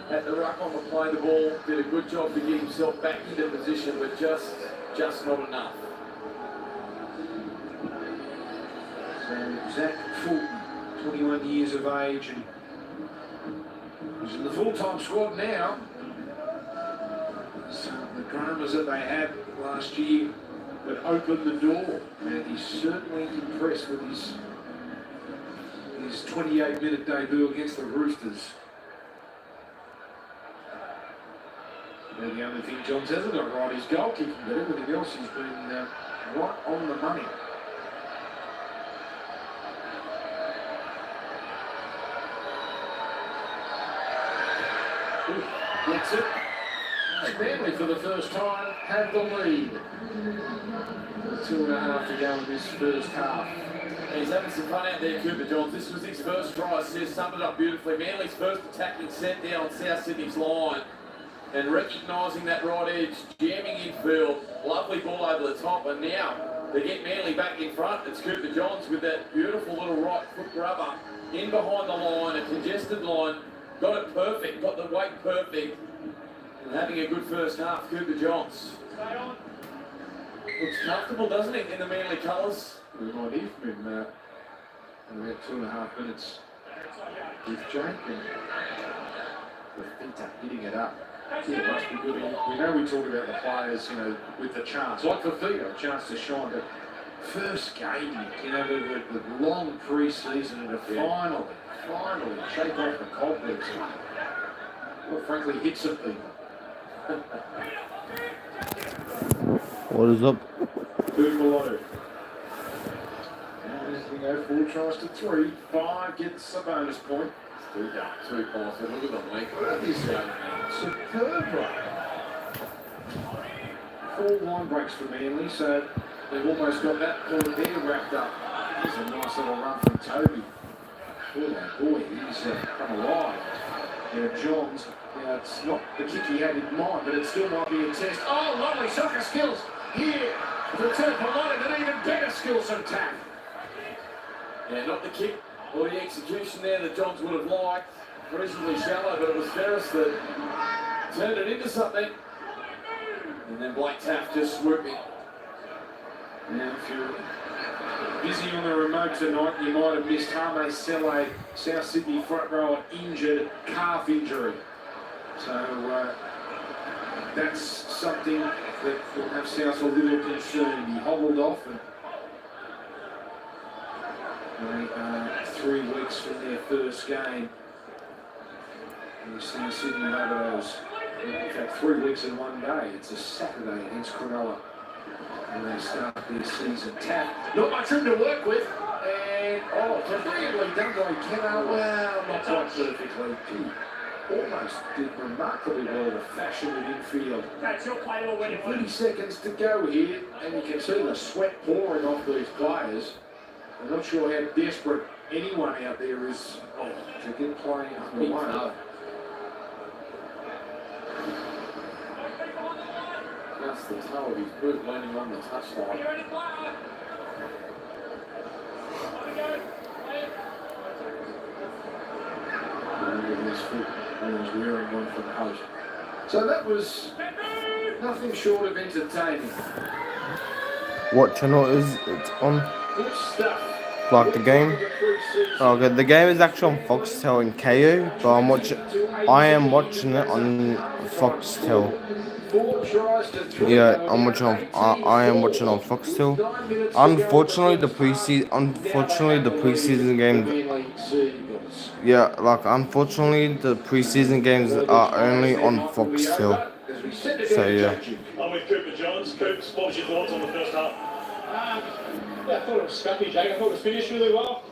at the ruck on the play. The ball did a good job to get himself back into position, but just not enough. So Zach Fulton, 21 years of age, and he's in the full-time squad now. So the dramas that they had last year that opened the door, and he's certainly impressed with his 28-minute debut against the Roosters. And the only thing Johns hasn't got right is goal kicking, but everything else he's been right on the money. Gets it. Manly for the first time have the lead. 2.5 to go in this first half. He's having some fun out there, Cooper Johns. This was his first try assist, summed it up beautifully. Manly's first attacking set down on South Sydney's line, and recognising that right edge, jamming infield, lovely ball over the top, and now they get Manly back in front. It's Cooper Johns with that beautiful little right foot grubber in behind the line, a congested line, got it perfect, got the weight perfect, and having a good first half, Cooper Johns. Looks comfortable, doesn't it, in the Manly colours? We might hear from him in about 2.5 minutes with Jake, and the feet are hitting it up. Yeah, it must be good. We know we talk about the players, you know, with the chance, like for Feeder, a chance to shine, but first game, you know, the long pre-season and a finally shake off the cobwebs and, well, frankly, hit some people. What is up? Boomalotto. Now this thing go 4 tries to 3. 5 gets a bonus point. 2 points. Look at them, mate. That is superb run. 4 line breaks for Manly, so they've almost got that point there wrapped up. Here's a nice little run from Toby. Oh boy, he's come alive. Now Johns, now it's not the kick he had in mind, but it still might be a test. Oh, lovely soccer skills here for Turpolota, but even better skills from Taff. Yeah, not the kick or the execution there that Johns would have liked. Reasonably shallow, but it was Ferris that turned it into something. And then Blake Taff just swooping. Now, if you're busy on the remote tonight, you might have missed Hame Sele, South Sydney front rower, injured, calf injury. So that's something that will have South a little concerned. He hobbled off, and 3 weeks from their first game. And we've seen Sydney Rabbitohs, in fact, 3 weeks in one day. It's a Saturday against Cronulla. And they start their season. Tap, not much room to work with. And, brilliantly done by Kenner. Well, not quite perfectly. He almost did remarkably well to fashion it infield. That's your play already. 30 seconds to go here, and you can see the sweat pouring off these players. I'm not sure how desperate anyone out there is to get playing under one. That's the toe of his boot landing on the touchline. And he's wearing one from Host. So that was nothing short of entertaining. What channel is it on? Good stuff. Like the game? Okay, the game is actually on Foxtel in KU, but I am watching it on Foxtel. Yeah, I am watching on Foxtel. Unfortunately, the preseason games. Yeah, like unfortunately, the preseason games are only on Foxtel. So yeah. I'm with Cooper Johns. Coops, what was your thoughts on the first half? Yeah, I thought it was scrappy, Jake. I thought it was finished really well.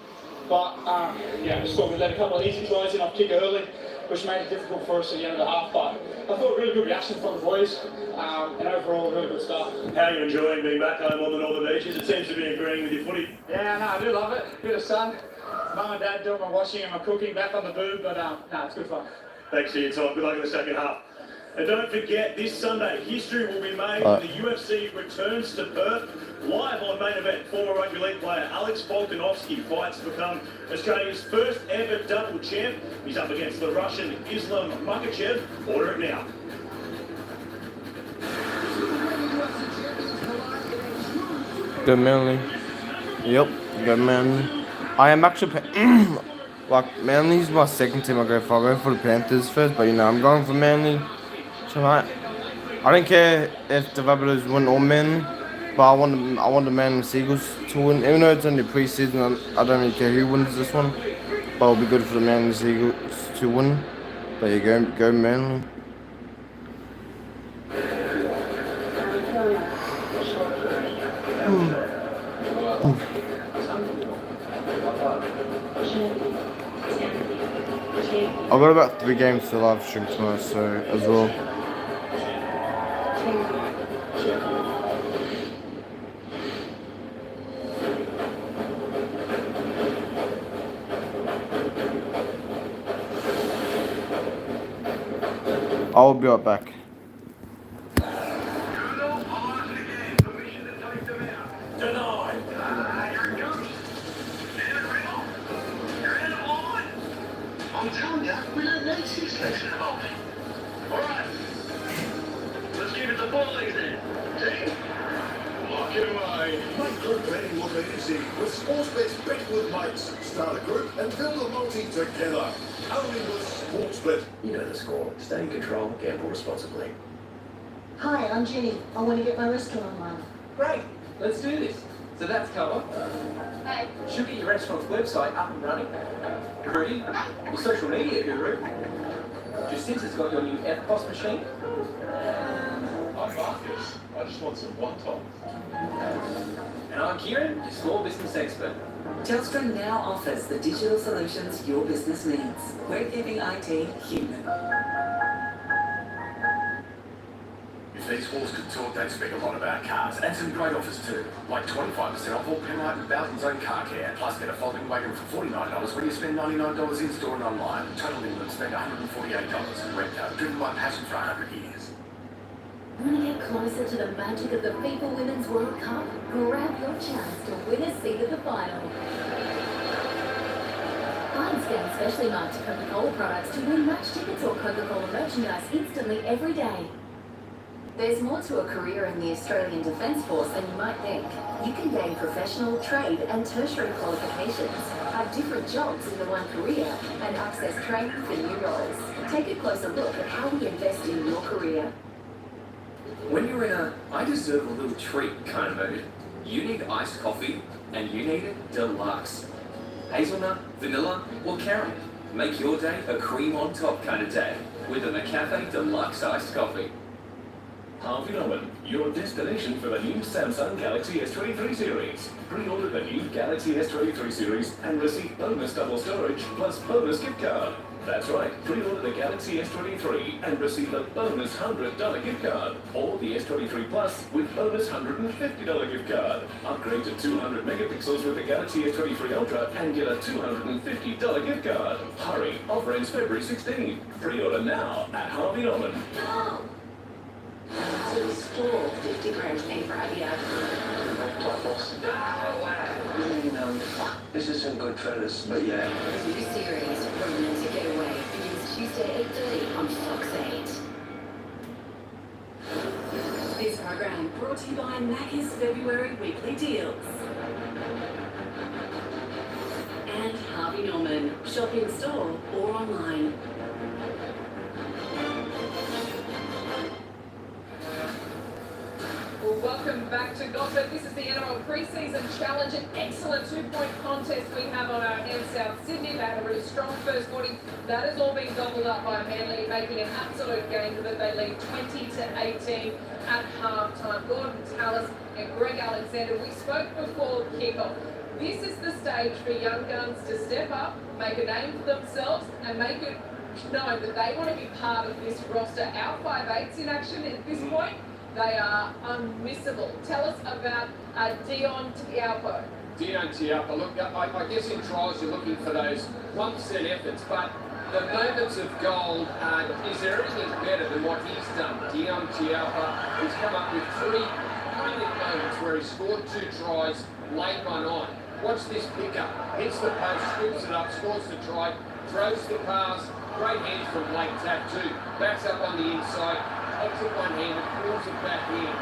But, I just thought we let a couple of easy tries in off kick early, which made it difficult for us at the end of the half. But I thought really good reaction from the boys, and overall really good stuff. How are you enjoying being back home on the Northern Beaches? It seems to be agreeing with your footy. Yeah, no, I do love it. Bit of sun. Mum and Dad doing my washing and my cooking back on the boob, but it's good fun. Thanks for your time. Good luck in the second half. And don't forget, this Sunday, history will be made when the UFC returns to Perth. Live on Main Event, former rugby league player Alex Volkanovski fights to become Australia's first ever double champ. He's up against the Russian Islam Makhachev. Order it now. Good Manly. Yep, good Manly. I am actually like Manly's my second team I go for. I go for the Panthers first, but I'm going for Manly tonight. I don't care if the Rabbitohs win or Manly, but I want the Manly Seagulls to win. Even though it's only pre-season, I don't really care who wins this one. But it'll be good for the Manly Seagulls to win. But yeah, go Manly. I've got about 3 games to live stream tonight, so as well. I'll be right back. I'm telling you, we don't need 6 legs in a multi. Alright. Let's give it the 4 legs then. Team. Lock it away. Make group betting look easy with Sportsbet's Bet with Mates. Start a group and build a multi together. Only with Sportsbet. You know the score. Stay in control, gamble responsibly. Hi, I'm Jenny. I want to get my restaurant online. Great, let's do this. So that's covered. Hey. Should get your restaurant's website up and running. Rudy, your social media guru. Jacinta's got your new FPOS machine. I'm Marcus. I just want some wonton. And I'm Kieran, your small business expert. Telstra now offers the digital solutions your business needs. We're keeping IT human. If these walls could talk, they'd speak a lot about cars, and some great offers too. Like 25% off all Penrite and Bowden's own car care. Plus get a folding wagon for $49 when you spend $99 in-store and online. Total England spend $148. Redco, driven by passion for 100 years. Want to get closer to the magic of the FIFA Women's World Cup? Grab your chance to win a seat at the final. Find scan specially marked Coca-Cola products to win match tickets or Coca-Cola merchandise instantly every day. There's more to a career in the Australian Defence Force than you might think. You can gain professional, trade and tertiary qualifications, have different jobs in the one career, and access training for new roles. Take a closer look at how we invest in your career. When you're in a I deserve a little treat kind of mood, you need iced coffee and you need it deluxe. Hazelnut, vanilla, or caramel. Make your day a cream on top kind of day with a McCafe Deluxe Iced Coffee. Harvey Norman, your destination for the new Samsung Galaxy S23 series. Pre-order the new Galaxy S23 series and receive bonus double storage plus bonus gift card. That's right, pre-order the Galaxy S23 and receive a bonus $100 gift card, or the S23 Plus with bonus $150 gift card. Upgrade to 200 megapixels with the Galaxy S23 Ultra and get a $250 gift card. Hurry, offer ends February 16. Pre-order now at Harvey Norman. To restore 50 grams paper idea. This isn't good for us, but yeah. The new series, Romantic Getaway, begins Tuesday 8:30 on Fox 8. This program brought to you by Macca's February weekly deals. And Harvey Norman, shop in store or online. Well, welcome back to Gossip. This is the NRL Pre-Season Challenge, an excellent two-point contest we have on our end. South Sydney, they had a really strong first 40. That has all been gobbled up by Manly, making an absolute game that they lead 20-18 at half-time. Gordon Tallis and Greg Alexander, we spoke before kickoff. This is the stage for young guns to step up, make a name for themselves, and make it known that they want to be part of this roster. Our 5'8s in action at this point. They are unmissable. Tell us about Dion Tiapo. Dion Tiapo, look, I guess in trials you're looking for those 1% efforts, but the moments of gold, is there anything better than what he's done? Dion Tiapo, he's come up with three brilliant moments where he scored 2 tries, laid one on. Watch this pickup, hits the post, scoops it up, scores the try, throws the pass, great hands from Blake Tap too, backs up on the inside, takes it one-handed, pulls it back in.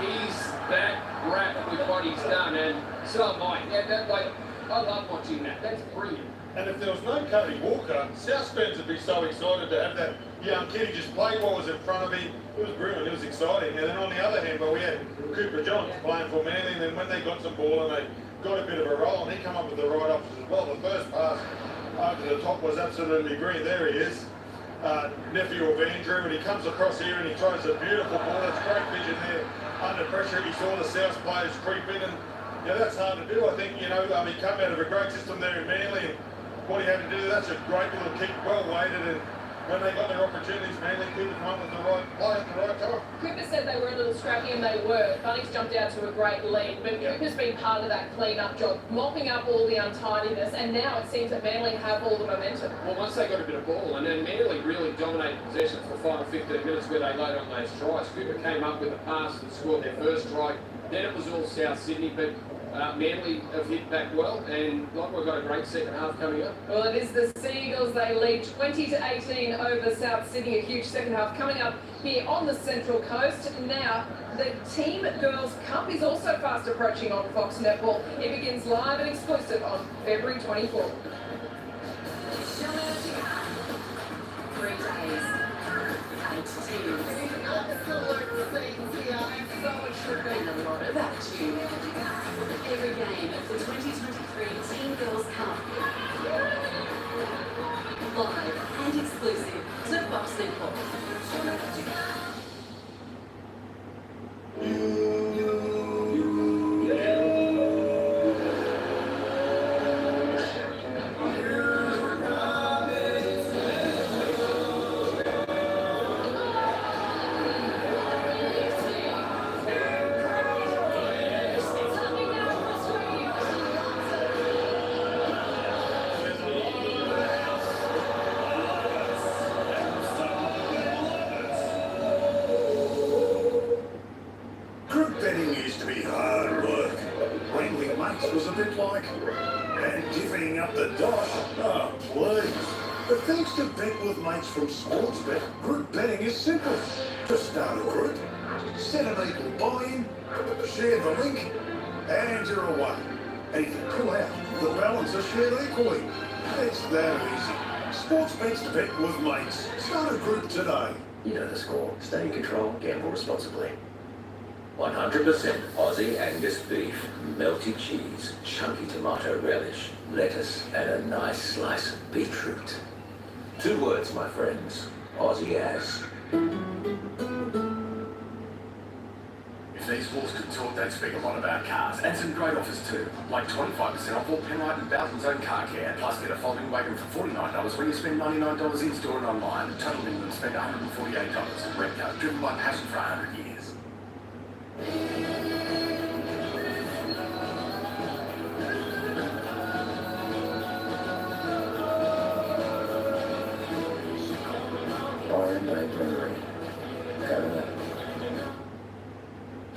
He's that rapid with what he's done, and so am I. Yeah, I love watching that. That's brilliant. And if there was no Cody Walker, South fans would be so excited to have that young kid. He just played what was in front of him. It was brilliant. It was exciting. And then on the other hand, we had Cooper Johns playing for Manly, and then when they got some ball and they got a bit of a roll, and he come up with the right options as well. The first pass over the top was absolutely green. There he is. Nephew of Andrew, and he comes across here and he tries a beautiful ball. That's great vision there under pressure. He saw the South players creep in, and that's hard to do. I think, he came out of a great system there in Manly, and what he had to do, that's a great little kick, well weighted, and when they got their opportunities, Manly couldn't come up with the right play at the right time. Cooper said they were a little scrappy, and they were. Bunnies jumped out to a great lead, but Cooper's been part of that clean-up job, mopping up all the untidiness, and now it seems that Manly have all the momentum. Well, once they got a bit of ball, and then Manly really dominated possession for the final 15 minutes where they laid on those tries. Cooper came up with a pass and scored their first try. Then it was all South Sydney, but Manly have hit back well, and we've got a great second half coming up. Well, it is the Seagulls. They lead 20-18 over South Sydney. A huge second half coming up here on the Central Coast. Now, the Team Girls Cup is also fast approaching on Fox Netball. It begins live and exclusive on February 24th. 3 days. 8 teams. Absolute scenes here, and so it should be. And a lot of action. Every game of the 2023 Team Girls Cup. Live and exclusive to Fox Netball. Group betting used to be hard work. Wrangling mates was a bit like, and divvying up the dosh, oh please. But thanks to Bet with Mates from Sportsbet, group betting is simple. Just start a group, set an equal buy-in, share the link, and you're away. And if you pull out, the balance is shared equally. It's that easy. Sportsbet's Bet with Mates. Start a group today. You know the score. Stay in control. Gamble responsibly. 100% Aussie Angus beef, melty cheese, chunky tomato relish, lettuce, and a nice slice of beetroot. 2 words, my friends. Aussie as. If these walls could talk, they'd speak a lot about cars, and some great offers too, like 25% off all Penrite and Bowden's own car care, plus get a folding wagon for $49 when you spend $99 in-store and online. Total minimum spend $148. Red car, driven by passion for 100 years. Iron Bay Brewery. Having that.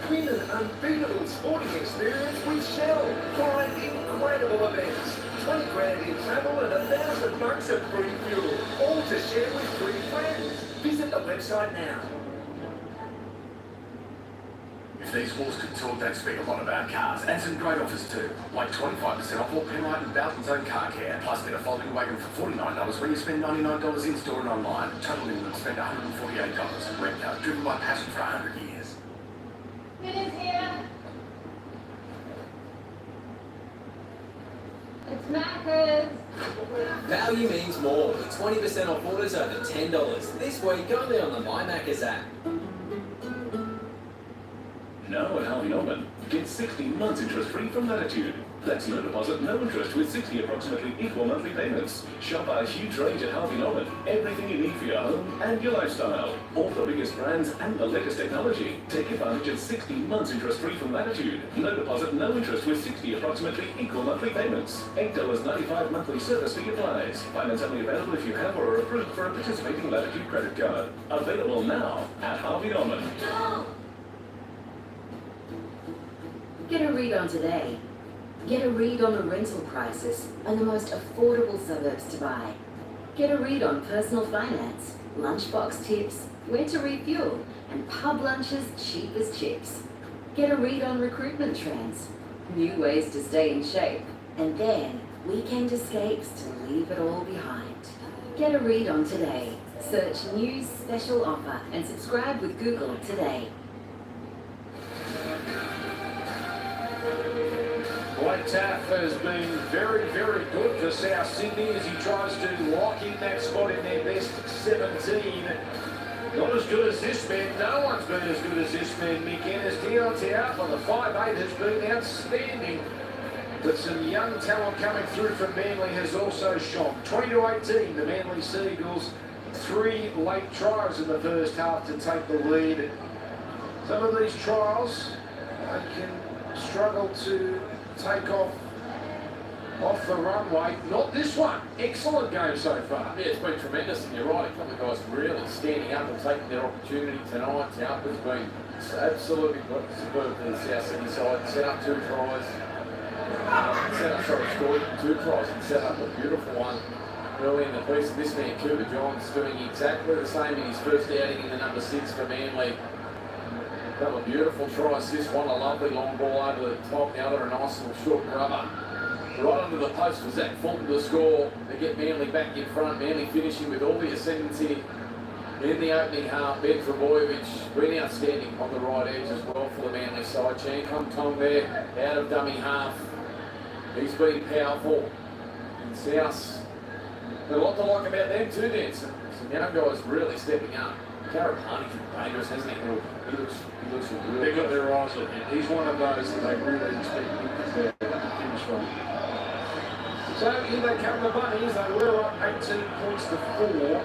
Win an unbeatable sporting experience with Shell. 5 incredible events. 20 grand in travel and $1,000 of free fuel. All to share with 3 friends. Visit the website now. If these walls could talk, they'd speak a lot about cars, and some great offers too, like 25% off all Penrite and Bowden's own car care, plus get a folding wagon for $49 when you spend $99 in-store and online. Total minimum spend $148. Red car, driven by passion for 100 years. Dinner's here. It's Macca's. Value means more, with 20% off orders over $10. This week only on the My Macca's app. Now at Harvey Norman, get 60 months interest-free from Latitude. That's no deposit, no interest, with 60 approximately equal monthly payments. Shop our huge range at Harvey Norman. Everything you need for your home and your lifestyle. All the biggest brands and the latest technology. Take advantage of 60 months interest-free from Latitude. No deposit, no interest, with 60 approximately equal monthly payments. $8.95 monthly service fee applies. Finance only available if you have or are approved for a participating Latitude credit card. Available now at Harvey Norman. Get a read on today. Get a read on the rental crisis and the most affordable suburbs to buy. Get a read on personal finance, lunchbox tips, where to refuel, and pub lunches cheap as chips. Get a read on recruitment trends, new ways to stay in shape, and then weekend escapes to leave it all behind. Get a read on today. Search news special offer and subscribe with Google today. Blake Taff has been very, very good for South Sydney as he tries to lock in that spot in their best 17. Not as good as this man. No one's been as good as this man, Mick Ennis. Deontay out on the 5'8" has been outstanding. But some young talent coming through from Manly has also shone. 20-18, the Manly Seagulls. 3 late tries in the first half to take the lead. Some of these trials, they can struggle to take off the runway. Not this one. Excellent game so far. Yeah, it's been tremendous, and you're right, a couple of guys really standing up and taking their opportunity tonight. Tauper's been absolutely superb for the South Sydney side. Set up 2 tries. Scored 2 tries and set up a beautiful one early in the piece. This man, Cooper Johns, doing exactly the same in his first outing in the number 6 for Manly. A couple of beautiful tries. This one, a lovely long ball over the top. The other, a nice little short rubber. Right under the post was Zach Fulton to score. They get Manly back in front. Manly finishing with all the ascendancy in the opening half. Ben Trebojevic been outstanding on the right edge as well for the Manly side. Chan Kung Tong there, out of dummy half. He's been powerful. And South, a lot to like about them too, then. Some young guys really stepping up. Garrett Harney's dangerous, hasn't he? He looks real. They've got their eyes on him. He's one of those that they really expect to finish from. So here they come, the Bunnies. They were up 18 points to 4.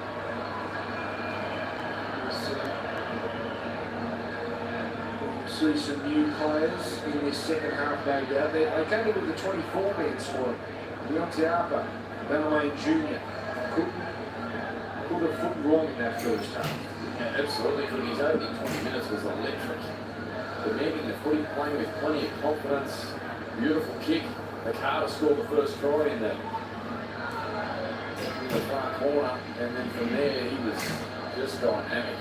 See some new players in this second half, no doubt. They came in with the 24-man squad. Deontay Harper, Balmain Jr. Put a foot wrong in that first half. Yeah, absolutely. His opening 20 minutes was electric. Demanding the footy, playing with plenty of confidence. Beautiful kick. The Carter scored the first try in the far corner, and then from there he was just dynamic.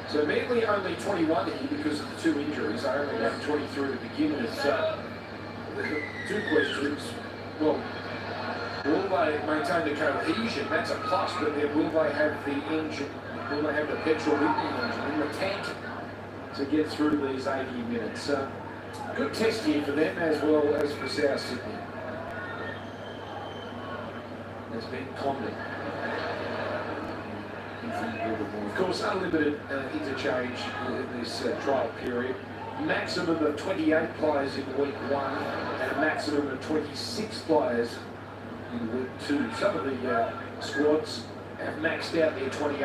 So Manly only 21 here because of the 2 injuries. They only have 23 to begin with. So 2 questions. Well, will they maintain the cohesion? That's a plus, but then will they have the engine? Will they have the petrol in the engine, in the tank, to get through these 80 minutes. Good test here for them as well as for South Sydney. It's been Condon. Of course, unlimited interchange in this trial period. Maximum of 28 players in week 1 and a maximum of 26 players in week 2. Some of the squads have maxed out their 28,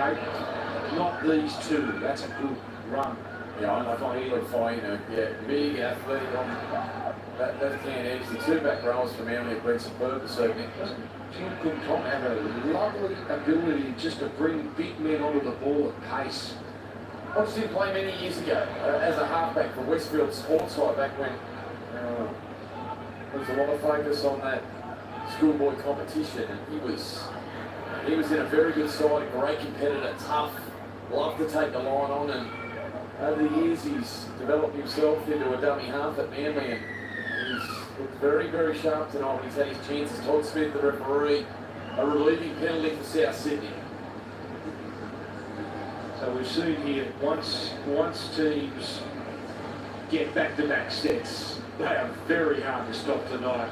not these two. That's a good run. Yeah, I find Eli Fine, big athlete on that left-hand edge. The two back rows for Manly have been superb this evening. Tim Cook have a lovely ability just to bring big men onto the ball at pace. I watched him play many years ago as a halfback for Westfield Sports High back when there was a lot of focus on that schoolboy competition, and he was in a very good side, a great competitor, tough, loved to take the line on, and over the years he's developed himself into a dummy half at Manly, and he's looked very, very sharp tonight when he's had his chances. Todd Smith, the referee, a relieving penalty for South Sydney. So we've seen here, once teams get back-to-back sets, they are very hard to stop tonight.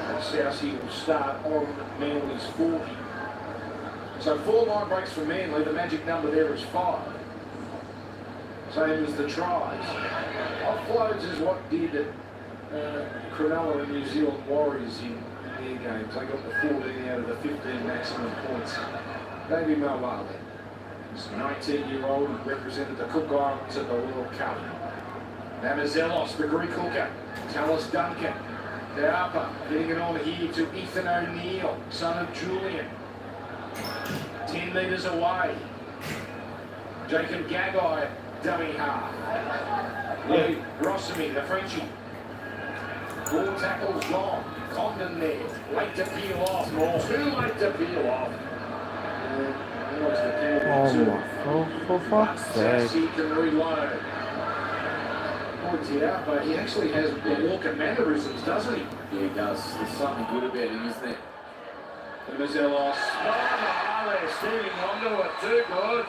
And South will start on Manly's 40. So 4 line breaks for Manly, the magic number there is 5. Same as the tries. Offloads is what did Cronulla and New Zealand Warriors in their games. They got the 14 out of the 15 maximum points. Davey Malwale, he's a 19-year-old who represented the Cook Islands at the World Cup. Namazelos, the Greek hooker. Tallis Duncan. Deapa getting it on here to Ethan O'Neill, son of Julian. 10 metres away. Jacob Gagai, dummy half. Lee Rossamy, the Frenchie. 4 tackles gone. Condon there. Late to peel off. Too late to peel off. For fuck's sake. He can reload. Points it out, but he actually has Walker mannerisms, doesn't he? Yeah, he does. There's something good about him, isn't there? Mazelos. Oh, they're steaming onto it. Too good.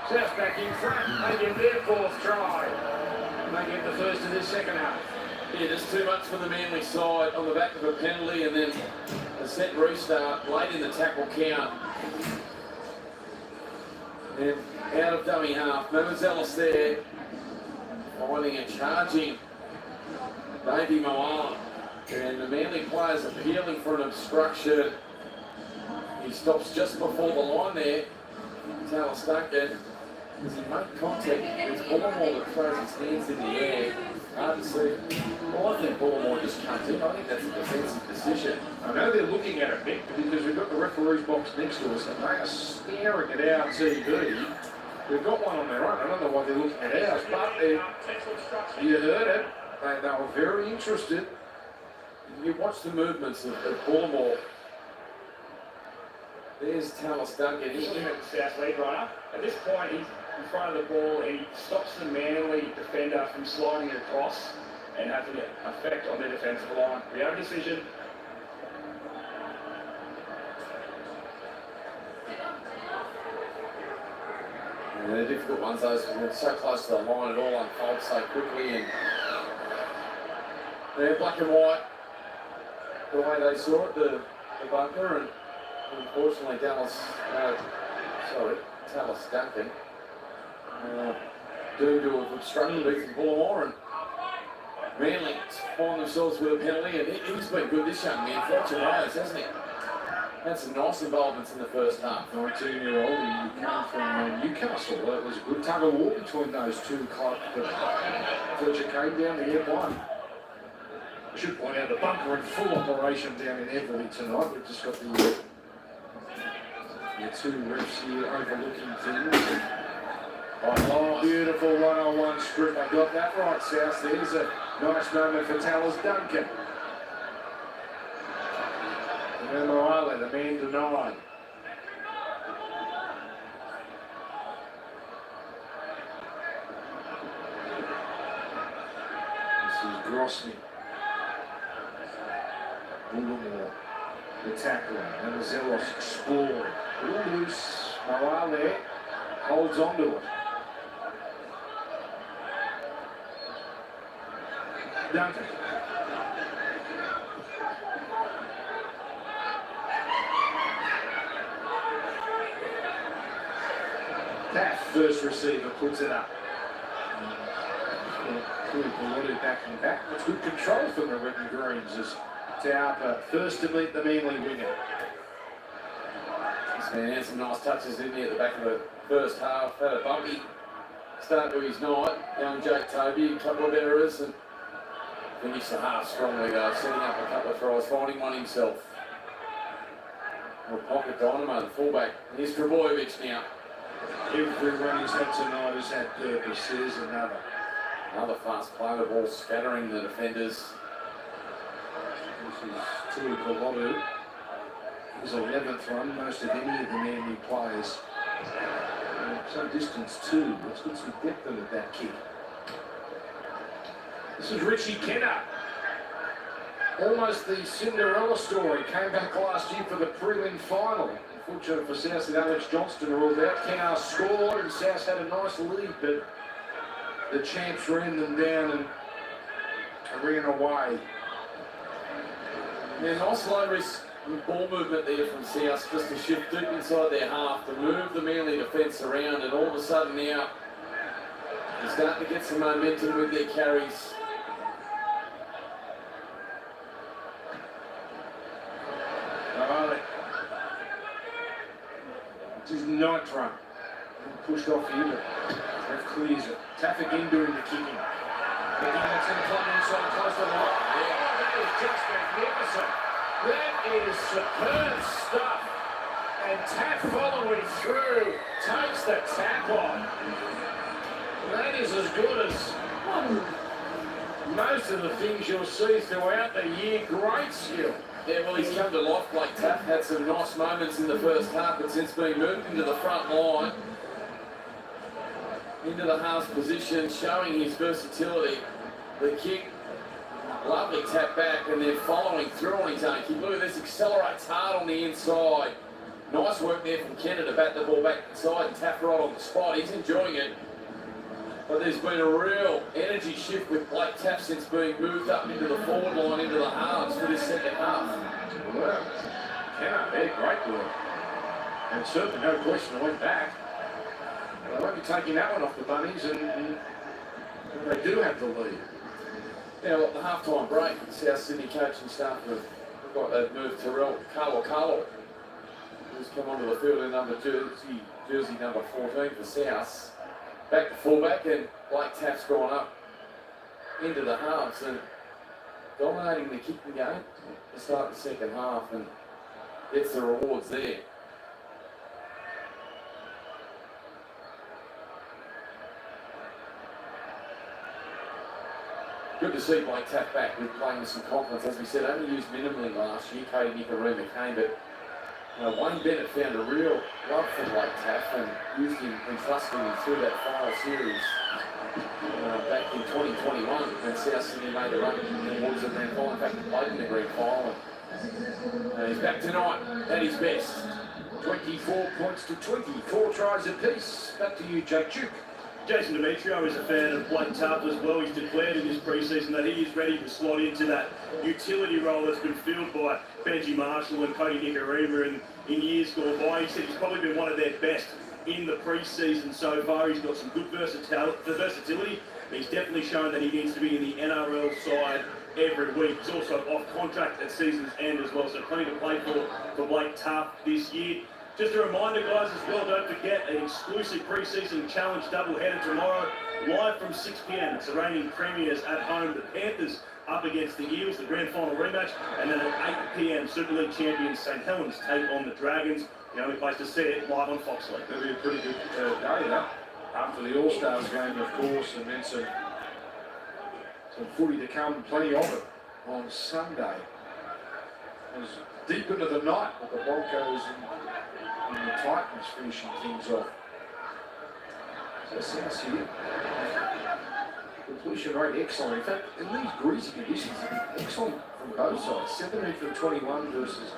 South back in front. They get their 4th try. They get the first of this second half. Yeah, just too much for the Manly side on the back of a penalty, and then a set restart late in the tackle count. And out of dummy half, Mazelos there, finding and charging Davey Moala. And the Manly players appealing for an obstruction. He stops just before the line there. Tallis Duncan. Does he make contact with Bullimore that throws his hands in the air? Hard to see. Well, I think Bullimore just comes in. I think that's a defensive decision. I know they're looking at it, Nick, because we've got the referee's box next to us and they are staring at our TV. They've got one on their own. I don't know why they're looking at ours, but you heard it. They were very interested. You watch the movements of Bullimore. There's Tallis Duncan. He's looking at the South lead runner. At this point, he's in front of the ball. He stops the Manly defender from sliding it across and having an effect on the defensive line. We have a decision. Yeah, they're difficult ones, those, because they're so close to the line, it all unfolds so quickly, and they're black and white, the way they saw it, the bunker, and unfortunately Tallis Duncan doomed to have obstructed Ethan Bullimore, and Manly find themselves with a penalty, and he's been good, this young man, Fletcher Rose, hasn't he? Had some nice involvements in the first half. 19-year-old, he came from Newcastle. It was a good tug of war between those two clubs, but Fletcher came down to get one. I should point out the bunker in full operation down in Everley tonight. We've just got the two refs here overlooking things. Oh, beautiful one-on-one strip. I got that right, South. There's a nice moment for Tallis Duncan. And Morale, the man denied. This is Grossman. Bullimore, the tackler. And Mazelos exploring. All loose. Morale holds on to it. Duncan. That first receiver puts it up. Clearly back and back. It's good control from the Red and Greens as Taupa first to meet the Manly winger. This man had some nice touches, didn't he, at the back of the first half. Had a bumpy start to his night. Young Jake Toby, a couple of errors, and finished the half strongly though, setting up a couple of tries, finding one himself. Pocket dynamo, the fullback. And here's Trebojevic now. Every run he's had tonight has had purpose. Here's Another fast play, the ball scattering the defenders. This is Tui Kolobu. His 11th run, most of any of the Manly players. Some distance too. Let's get some depth in at that kick. This is Richie Kenner. Almost the Cinderella story. Came back last year for the prelim final. Unfortunate for South that Alex Johnston ruled out. Kenner scored and South had a nice lead, but the champs ran them down and ran away. Yeah, nice low risk ball movement there from South, just to shift deep inside their half, to move the Manly defence around, and all of a sudden now they're starting to get some momentum with their carries. This is Nitro. Pushed off here, but that clears it. Taff again doing the kicking. That's in the club inside, close to the line. Yeah, that is just magnificent. That is superb stuff. And Taff following through, takes the tap on. That is as good as most of the things you'll see throughout the year. Great skill. Yeah, well, he's come to life. Blake Taff had some nice moments in the first half, but since being moved into the front line, into the half position, showing his versatility. The kick, lovely tap back, and then following through on his own kick. Look at this, accelerates hard on the inside. Nice work there from Kenner to bat the ball back inside and Taff right on the spot. He's enjoying it. But there's been a real energy shift with Blake Taff since being moved up into the forward line, into the halves for this second half. Well, Kenner, great work. And certainly no question I went back. They won't be taking that one off the bunnies, and they do have the lead. Yeah, well, at the half-time break, South Sydney coaching staff have got moved Terrell Carlo, who's come onto the field in jersey number 14 for South. Back to fullback, and Blake Taff's gone up into the halves and dominating the kicking game to start the second half, and gets the rewards there. Good to see Blake Taff back with playing with some confidence. As we said, only used minimally last year. Cody Nicarima came, but Wayne Bennett found a real love for Blake Taff and used him and trusted him through that final series back in 2021 when South Sydney made a run towards the grand final. In fact, he played in the grand final. And he's back tonight at his best. 24 points to 20, 4 tries apiece. Back to you, Jake Duke. Jason Demetrio is a fan of Blake Taff as well. He's declared in this pre-season that he is ready to slot into that utility role that's been filled by Benji Marshall and Cody Nicarima in years gone by. He said he's probably been one of their best in the pre-season so far. He's got some good versatility. He's definitely shown that he needs to be in the NRL side every week. He's also off contract at season's end as well, so plenty to play for Blake Taff this year. Just a reminder, guys, as well, don't forget an exclusive pre-season challenge doubleheader tomorrow, live from 6 p.m. It's the reigning premiers at home, the Panthers up against the Eels, the grand final rematch, and then at 8 p.m. Super League champions St Helens take on the Dragons. The only place to see it live on Fox League. That'll be a pretty good day, though. After the All-Stars game, of course, and then some footy to come, plenty of it on Sunday. It was deep into the night with the Broncos and the Titans finishing things off. So South here. Completion rate excellent. In fact, in these greasy conditions, excellent from both sides. 17 from 21 versus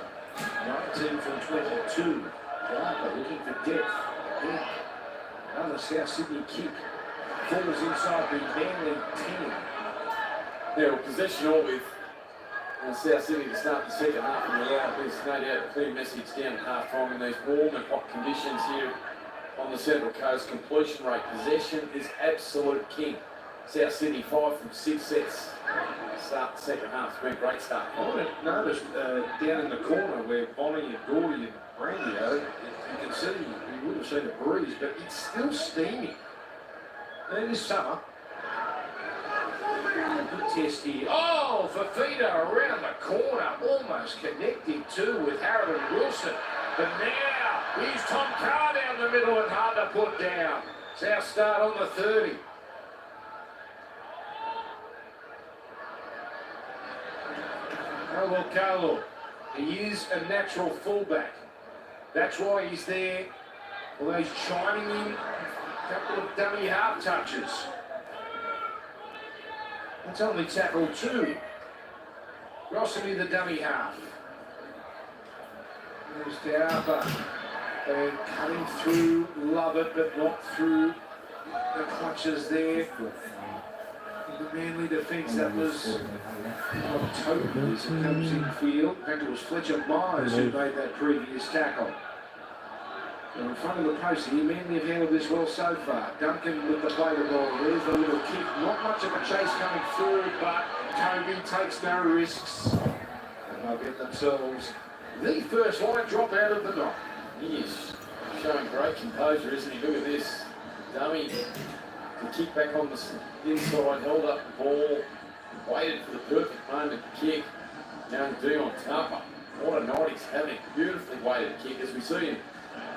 19 from 22. Barker looking for depth. Yeah. Another South Sydney kick. Falls inside the Manly 10. Yeah, well, possession all with South Sydney to start the second half, and there's no doubt a clear message down at half time in these warm and hot conditions here on the Central Coast. Completion rate, possession is absolute king. South Sydney 5 from 6 sets. Start the second half. It's been a great start. I noticed down in the corner where Bonnie and Gordy and Brandy are, you can see, you would have seen a breeze, but it's still steamy. It is summer. Good test here. Oh, Fafita around the corner, almost connecting too with Harrison Wilson. But now, here's Tom Carr down the middle and hard to put down. South start on the 30. Carlo, he is a natural fullback. That's why he's there. Although he's chiming in a couple of dummy half touches. That's only tackle 2. Rossini the dummy half. There's Diapa. And cutting through, love it, but not through the clutches there. The Manly defence, that was not totally comes in field. In fact, it was Fletcher Myers who made that previous tackle. And in front of the post here, Manly have handled this well so far. Duncan with the play the ball. There's the little kick. Not much of a chase coming forward, but Toby takes no risks. And they'll get themselves the first line drop out of the knock. He is showing great composure, isn't he? Look at this. Dummy. The kick back on the inside, held up the ball, waited for the perfect moment to kick. Young Dion Tapa, what a night he's having. Beautifully weighted kick. As we see him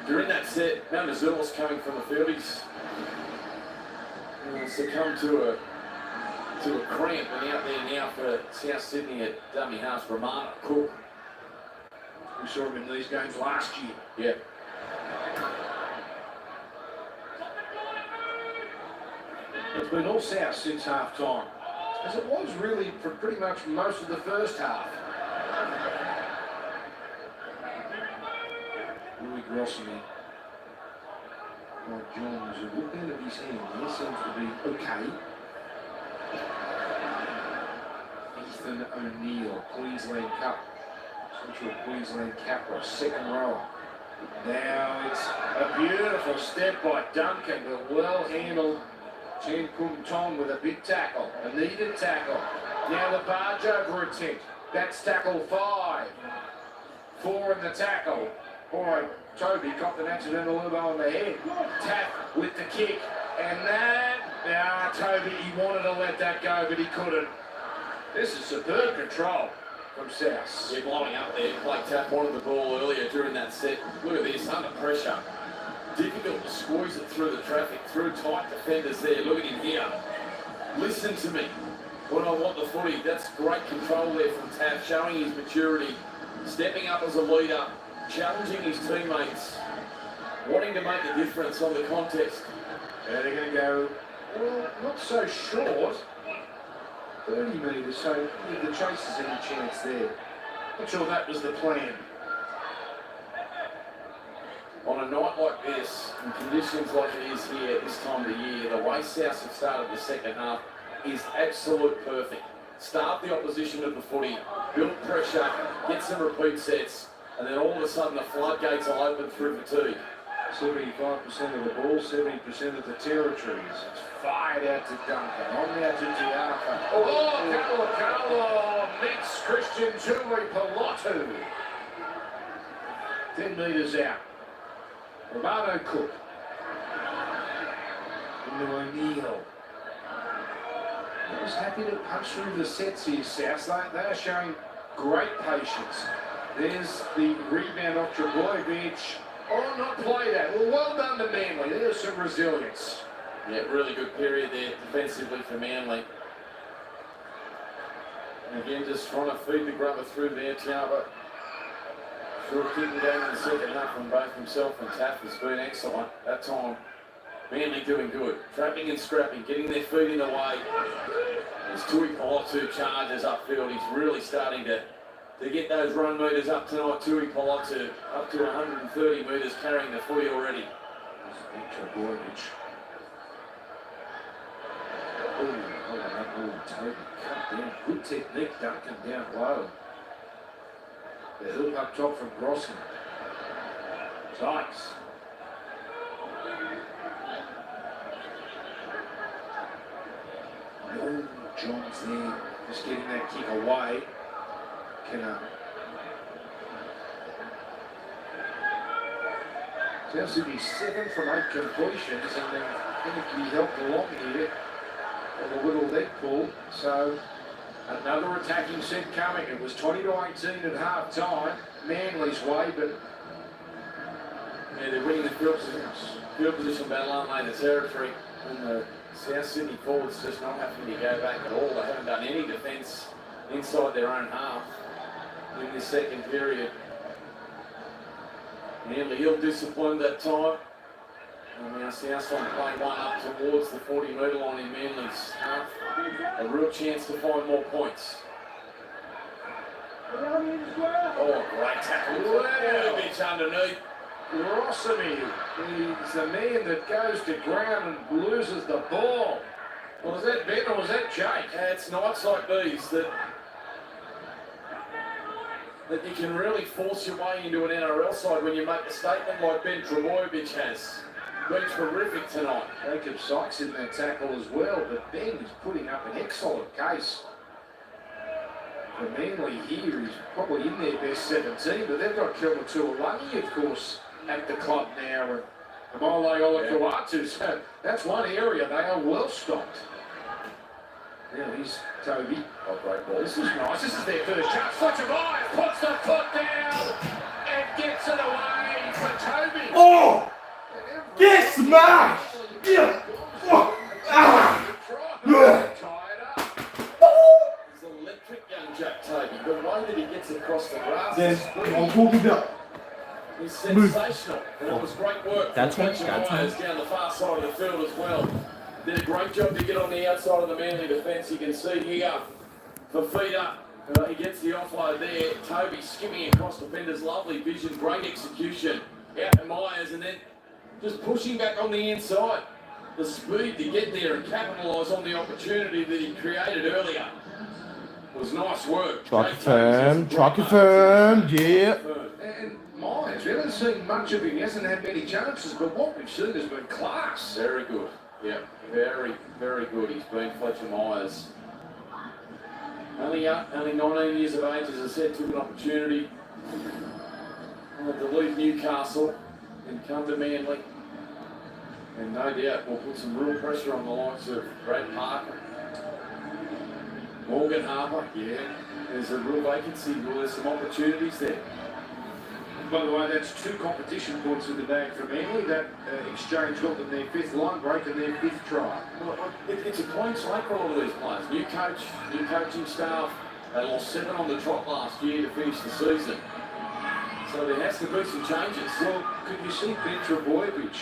during that set, Mamazulis coming from the field, he's succumbed to a cramp and out there now for South Sydney at dummy half, Ramana Cook. We saw him in these games last year. Yeah. It's been all South since half-time, as it was really for pretty much most of the first half. Louis Grossman. Mike Johns, a look out of his hand there, seems to be okay. Ethan O'Neill, Queensland Cup, Central Queensland Capra, second rower. Now it's a beautiful step by Duncan, but well handled. Chen Kung Tong with a big tackle, a needed tackle. Now the barge over attempt. That's tackle 5. 4 in the tackle. All right, Toby caught an accidental elbow on the head. Tap with the kick, and that. Toby, he wanted to let that go, but he couldn't. This is superb control from South. Yeah, blowing up there. Blake Tapp wanted the ball earlier during that set. Look at this, under pressure. Difficult to squeeze it through the traffic, through tight defenders there. Look at him here. Listen to me. When I want the footy, that's great control there from Taff, showing his maturity, stepping up as a leader, challenging his teammates, wanting to make a difference on the contest. And they're going to go, well, not so short. 30 metres, so if the chase is any chance there. Not sure that was the plan. On a night like this, in conditions like it is here at this time of the year, the way South have started the second half is absolute perfect. Start the opposition of the footy, build pressure, get some repeat sets, and then all of a sudden the floodgates will open through fatigue. 75% of the ball, 70% of the territories. It's fired out to Duncan, on now to Diapa. Oh, Carlo meets Christian Tui Pilotu. 10 metres out. Romano Cook. Into O'Neill. He was happy to punch through the sets here, South. They are showing great patience. There's the rebound off Trebojevic. Oh, not play that. Well done to Manly. There's some resilience. Yeah, really good period there defensively for Manly. And again, just trying to feed the grubber through there, Tiaba. Short kicking game in the second half from both himself and Taff has been excellent. That time, Manly doing good. Trapping and scrapping, getting their feet in the way. As Tui Pilotu charges upfield, he's really starting to get those run metres up tonight. Tui Pilotu up to 130 metres carrying the footy already. Trebojevic. Oh, Toby cut Damn, good technique, Duncan down low. The hook up top from Grosson. Sykes. Oh, John's there, just getting that kick away. Sounds to be 7 from 8 completions, and I think he helped along here on the little leg pull. So another attacking set coming. It was 20-18 at half time. Manly's way, but yeah, they're winning the field position battle, aren't they? The territory, and the South Sydney forwards just not having to go back at all. They haven't done any defence inside their own half in this second period. Manly ill-disciplined that time. And now Southside playing one up towards the 40-metre line in Manly's half. A real chance to find more points. Oh, great tackle. Wow. Bitch underneath. Rossamy, he's the man that goes to ground and loses the ball. Was that Ben or was that Jake? It's nights like these that you can really force your way into an NRL side when you make a statement like Ben Trebojevic has. Been terrific tonight. Jacob Sykes in that tackle as well, but Ben is putting up an excellent case. For Manly here, he's probably in their best 17, but they've got Kelma-Tuolungi, of course, at the club now, and Amole Olakau'atu. So that's one area they are well stocked. Now he's Toby. Oh, great ball. This is nice. This is their first chance. Fletcher Myers puts the foot down and gets it away for Toby. Oh! Get smashed! Yeah! Oh! Ah! Yeah! He's electric, young Jack Toby. The way that he gets across the grass Then, is I'll talk about. He's sensational. And it was great work That's from it, Fletcher that's Myers it. down the far side of the field as well. Did a great job to get on the outside of the Manly defence. You can see here, Fafita, he gets the offload there. Toby skimming across defenders, lovely vision, great execution. Out to Myers and then just pushing back on the inside. The speed to get there and capitalise on the opportunity that he created earlier was nice work. Try confirmed, yeah. And Myers, we haven't seen much of him. He hasn't had many chances, but what we've seen has been class. Very good. Yeah, very, very good. He's been Fletcher Myers. Only 19 years of age, as I said, took an opportunity to leave Newcastle and come to Manly. And no doubt will put some real pressure on the likes of Brad Parker, Morgan Harper. Yeah, there's a real vacancy. Well, there's some opportunities there. By the way, that's 2 competition points in the bag for Manly. That exchange got them their 5th line break and their 5th try. Well, it's a clean slate for all of these players. New coach, new coaching staff. They lost 7 on the trot last year to finish the season. So there has to be some changes. Well, could you see Ben Trebojevic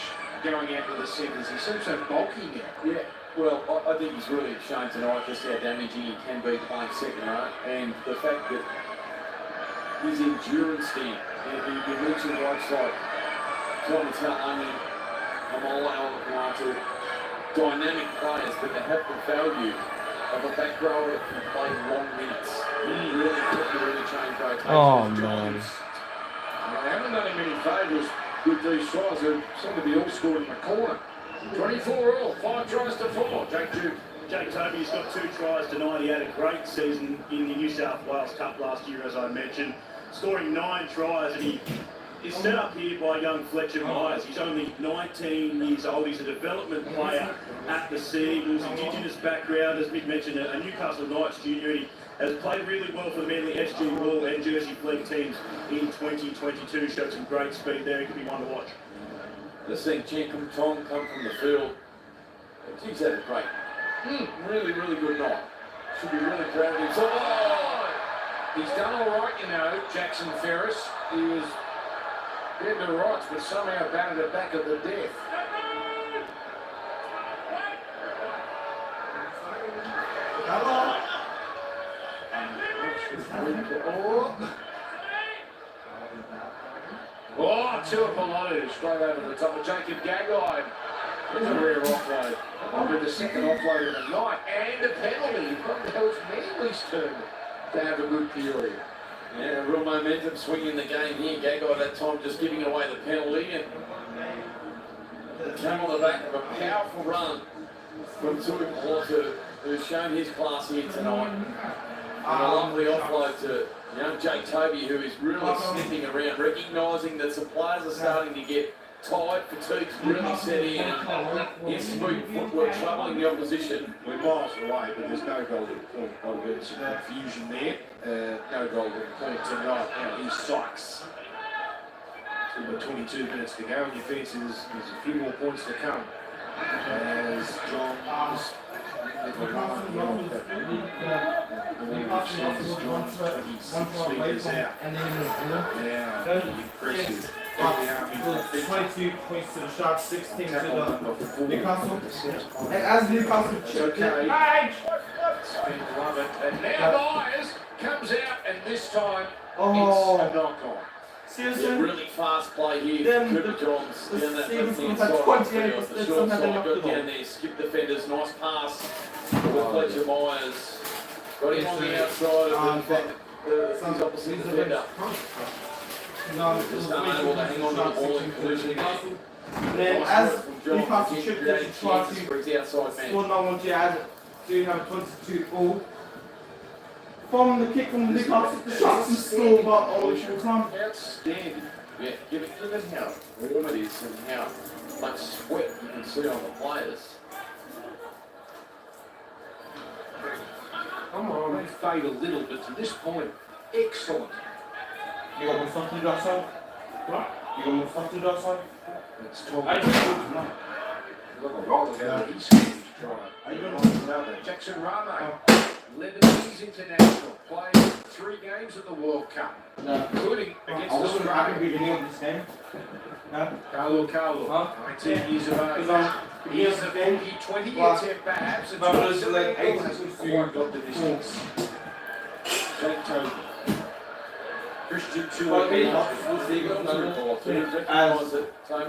going out to the centres? He seems so bulky now. Yeah, well, I think he's really shown tonight just how damaging he can be playing second row. And the fact that his endurance there, you mentioned blokes like Kelma-Tuolungi, Amole Olakau'atu, dynamic players, but they have the value of a back rower that can play long minutes. He really changed rotations. Oh, man. They haven't done him any favours with these tries. They seem to be all scored in the corner. 24 all, 5 tries to 4. Jake Toby's got 2 tries tonight. He had a great season in the New South Wales Cup last year, as I mentioned, scoring 9 tries, and he is set up here by young Fletcher Myers. He's only 19 years old. He's a development player at the Sea Eagles, Indigenous background, as Mick mentioned, a Newcastle Knights junior. And he has played really well for the Manly SG Ball and Jersey Flegg teams in 2022. Showed some great speed there. He could be one to watch. Just seeing Jacob Tong come from the field. He's had a great, really good night. Should be really proud of himself. Oh! He's done all right, you know, Jackson Ferris. He was dead to rights, but somehow batted it back at the death. Oh, Tuapolotu straight over the top of Jacob Gagai. There's a rear offload. with the second offload of the night and a penalty. That was Manly's turn to have a good period. Yeah, real momentum swing in the game here. Gagai at that time just giving away the penalty and came on the back of a powerful run from Tui Porter, who's shown his class here tonight. And a lovely offload to young Jake Toby, who is really sniffing around, recognising that some players are starting to get tired, fatigue's really set in, and his smooth footwork troubling the opposition. We're miles away, but there's no golden point. I've got some confusion there. No golden point tonight. Now here's Sykes. Still got 22 minutes to go, and your fancy there's a few more points to come. As John is John 26 metres out. Now, impressive. 22 points to the Sharks, 16 to the Newcastle. And as Newcastle chipped in, love it. And now Myers comes out, and this time it's a knock-on. Seriously? Yeah, really fast play here. Cooper Johns down that left-hand side. 28, The short side got down there, skip defenders, nice pass with Fletcher Myers. Got him on the outside of his opposite defender. Just unable to hang on to the ball in collision. Then as Newcastle chipped in to try to score no one to add to have 22 all. From the kick from Newcastle, the Sharks is still about all short time. Outstanding. Yeah, given how warm it is and how much sweat you can see on the players. Come on, they fade a little bit to this point. Excellent. You got more stuff to do outside? What? You got more stuff to do outside? Let's talk I about look a while ago, he's trying. Jackson Ramo, Lebanese international, played 3 games of the World Cup, including against Australia. Carlo, 19 years of age. He's a 20 attempt perhaps, and got the distance. Jake Toby. Christian as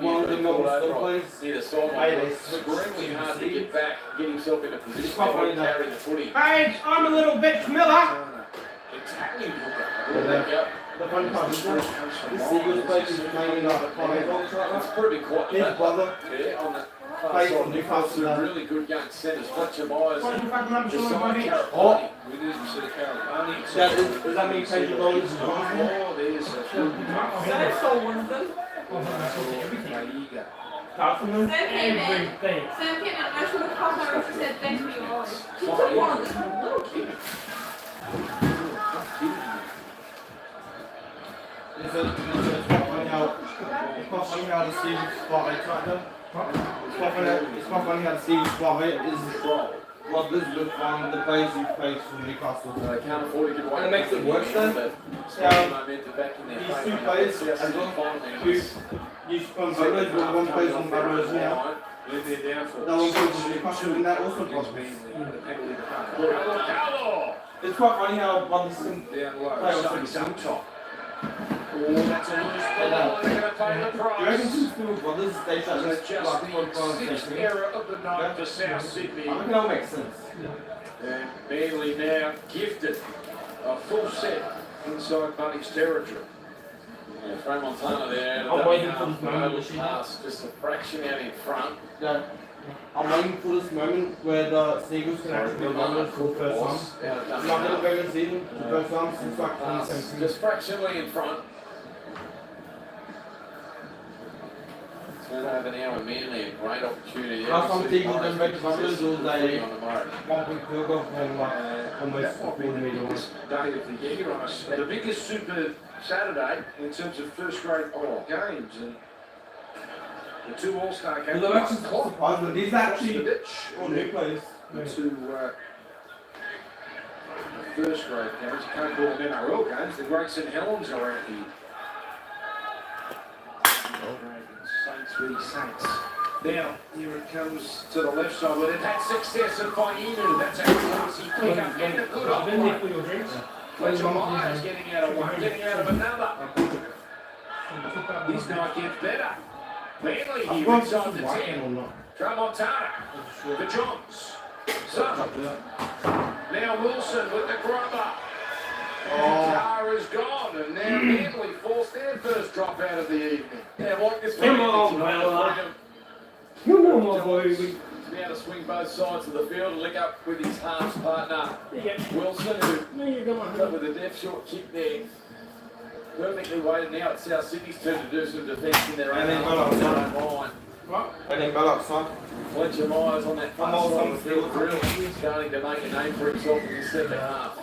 one of the most players near the sideline. Extremely hard to get back, get himself in a position to carry the footy. Hey, I'm a little bit Miller. Italian hooker. The funny part is that the Seagulls players is playing like a college box right now. It's pretty quiet. His brother on the played for Newcastle. Really good young centres. Fletcher Myers. Oh, We need to see the Carolina. does that mean Pedro Bowles is gone? Oh, there's a good That's all one of them. Carlton? Sam came out, I should have called her and said thank you all. She took one of them, little kid. It's quite funny how the Stevens spotlight right now. It's quite funny how the Stevens spotlight is what Lisbeth on the players who plays for Newcastle. They can't afford to give away. And it makes it worse then. These 2 players as well, who used to play on Barrows, but one plays on Barrows now. That one plays on Newcastle, and that also problems. It's quite funny how one can play on some top. That's a loose ball. They're going to pay the Do you price. reckon since two brothers, they should That's just like the 6th error of the night for South Sydney. I think that'll make sense. And Manly now gifted a full set inside Bunny's territory. Yeah, Frey Montana there. I'm waiting for this moment. Pass, just a fraction out in front. Yeah. I'm waiting for this moment where the Seagulls can actually be numbers for the first time. Not in the regular season, the first time since like 2017. Just fractionally in front. Turn over now and Manly, a great opportunity. Last time Seagulls didn't make the numbers, it was a on the mark. 1-point field goal from like almost 40 metres. Day of the year on us. The biggest Super Saturday in terms of first grade games. And the 2 All-Star games. Well, I'm actually surprised that these are actually all new players. The 2 first grade games. You can't call them NRL games. The Great St Helens are out here. Saints v Saints. Now, here it comes to the left side with it. That's success of Fainu. That's a crazy pick up and a good offload. Fletcher Myers getting out of one, getting out of another. This night gets better. Manly here inside the 10. Tramontana for Johns. Sutton. Now Wilson with the grubber. Car is gone, and now Manly forced their first drop out of the evening. Yeah, like this Come on, Bella. Come on, boy. Be able to swing both sides of the field and lick up with his halves partner Wilson, who with a deft short kick there. Perfectly weighted. Now it's South Sydney's turn to do some defence in their own line. And then Bella, son. Fletcher Myers on that far side of the field, really starting to make a name for himself in the second half.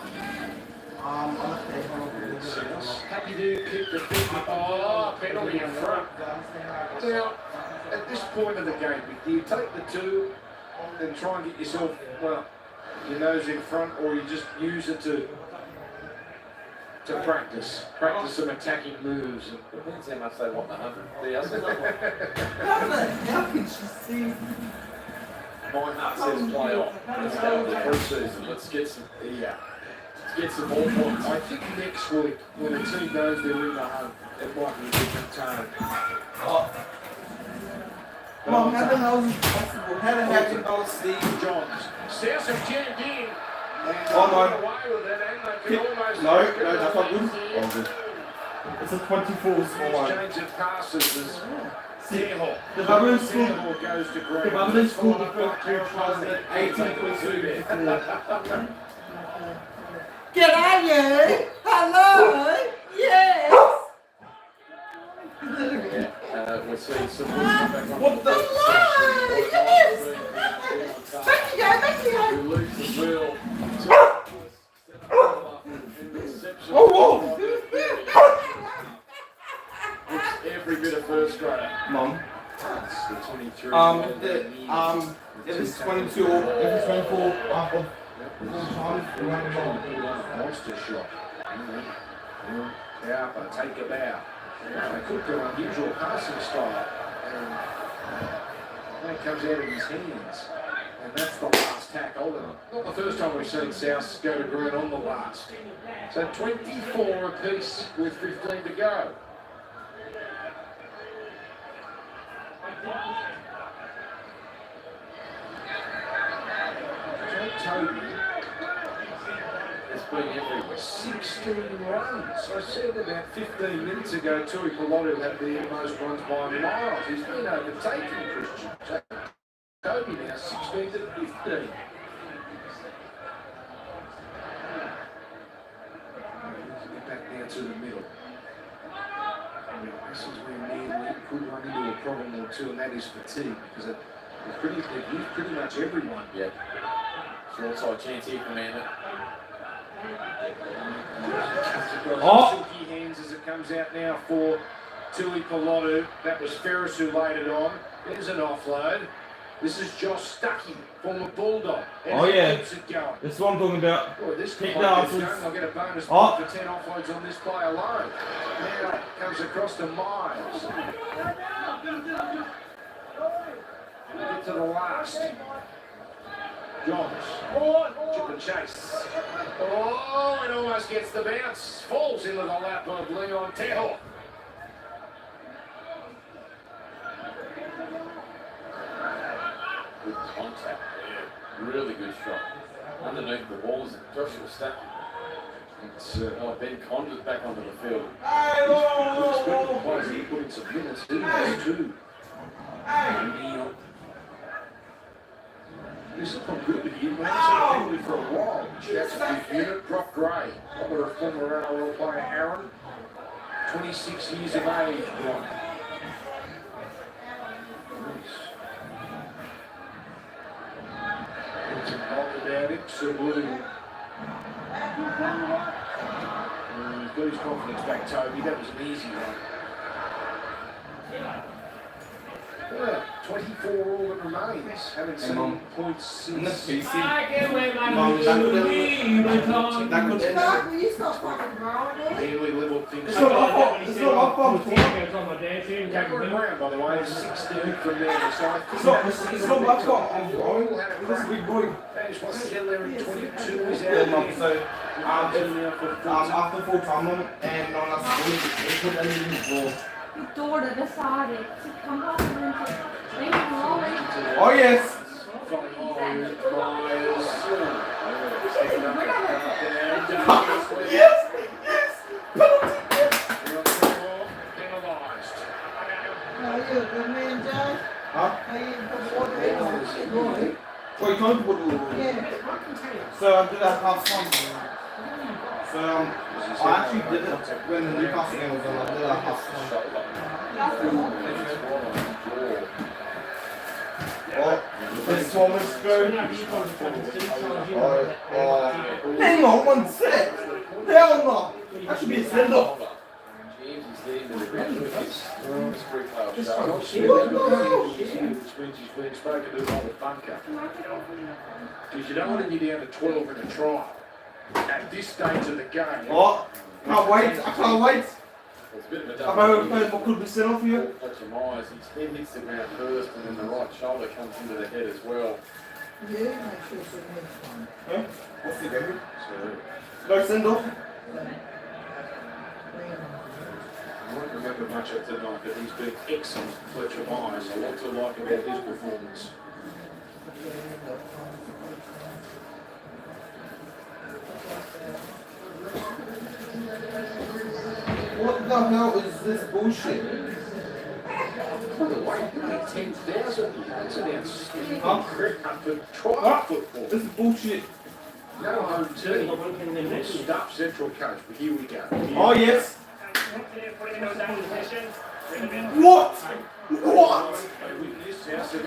Happy to kick the big penalty in front. Now, at this point of the game, do you take the two and try and get yourself, well, your nose in front, or you just use it to practice some attacking moves? Depends how much they want the 100. How can she see? My heart says play on. Let's go to the pre-season. Let's get some, get some more points. I think next week, when the team knows they're in the home, it might be a different tone. Mom, how the hell is it possible? How the heck did all Steve Johns? South have jammed in. No, that's not good. Oh, good. It's a 24 small one. Change of passes is Seahawk. The Babylon school goes to Greg. The Babylon school the first 2018. G'day you! Hello! Yes! We'll see some back on What the lie? Yes! Back you go, back you go! Who leaves the field. Oh, It's every bit of first grader. Mom. It's the 23. If it's 22 or if it's 24 after Monster shot. Yeah, but take a bow. They could do an unusual passing style. And that comes out of his hands. And that's the last tackle. Not the first time we've seen South go to green on the last. So 24 apiece with 15 to go. Toby has been everywhere. 16 runs. I said about 15 minutes ago, Tui Pilotu had the most runs by miles. He's been overtaking Christian. Toby now 16 to 15. Back now to the middle. This is where Manly could run into a problem or two, and that is fatigue, because they've used pretty much everyone. Yeah. Short side chance here for Manly. Silky hands as it comes out now for Tui Pilotu. That was Ferris who laid it on. There's an offload. This is Josh Stuckey, former Bulldog. Oh yeah, keeps it going. that's what I'm talking about. Boy, this Kick play the gets going. asses. I'll get a bonus point for 10 offloads on this play alone. Now comes across to Miles. Get to the last. Johns. Chip and chase. Oh, it almost gets the bounce. Falls into the lap of Leon Teho. Good contact there. Really good shot. Underneath the walls, Joshua Stack. It's Ben Conduit back onto the field. He put in some minutes. He has two. This is not good here. We haven't seen for a while. That's a big unit. Brock Gray. Under a former NRL player, Aaron. 26 years of age. Brock. It's involved about it. Sir Blue. He's got his confidence back, Toby. That was an easy one. 24 all that remains. Haven't seen points since. I can wear my Nearly leveled things. It's not my fault. Cameron Brown, by the way, is 16 from there. So It's not my fault. I'm growing. This is a big boy. That was there in 22. He's out So after full time and on our school, we put anything for. Your daughter decided to come up and leave him alone. Oh yes. Yes. Are you a good man, Joe? Huh? Are you put water in or shit? Oh, you can't put it. Yeah. So I did that half time. So I actually did it when the Newcastle game was on. I did that half time. Oh, this 12 minutes ago. Hang on 1 sec. Hell no. That should be a send off. Because you don't want to get down to 12 in a trial at this stage of the game. Oh, can't wait. I can't wait. Have I ever played what could be sent off here? His head hits the ground first and then the right shoulder comes into the head as well. Yeah, make sure it's in this one. Yeah? What's the game? No send off? I won't remember much of tonight, but he's been excellent, Fletcher Myers. A lot to like about his performance. What the hell is this bullshit? By the way, 10,000 yards an outstanding for trial football. This is bullshit. No home team. Stuff Central Coast, but here we go. Oh yes. What? What?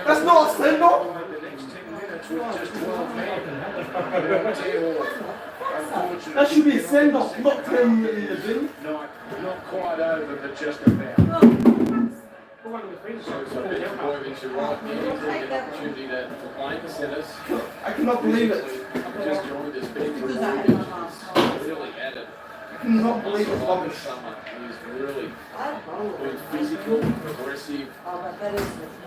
That's not a send off. The next 10 minutes with just 12 men. That should be a send off, not 10 minutes in the bin. Not quite over, but just about. So it's a bit of moving to right now. He's getting an opportunity to play the centres. I cannot believe it. Just joined us being really added. I cannot believe it's rubbish. He's really been physical, aggressive,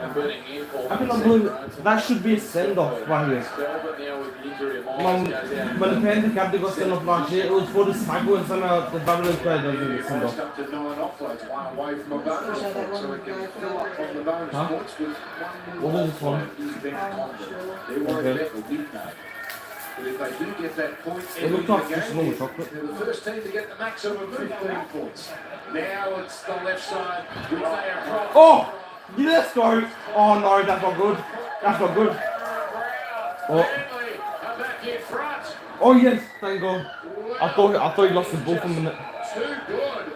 and burning handball. I cannot believe it. That should be a send off right here. But now with the injury of Myers goes out. When the Panther captain got sent off last year, it was for the tackle and somehow the Babylon player doesn't get sent off. Up to 9 offloads, one away from a bonus point, so we can fill up on the bonus points with one more What was this one? They're worried about the week now. But if they do get that point It looked like just normal chocolate. they're the first team to get the maximum of 15 points. Now it's the left side, which they are from. Oh! Yeah, let's go! Oh no, that's not good. That's not good. Oh, oh yes, thank God. I thought he lost the ball for a minute. Too good.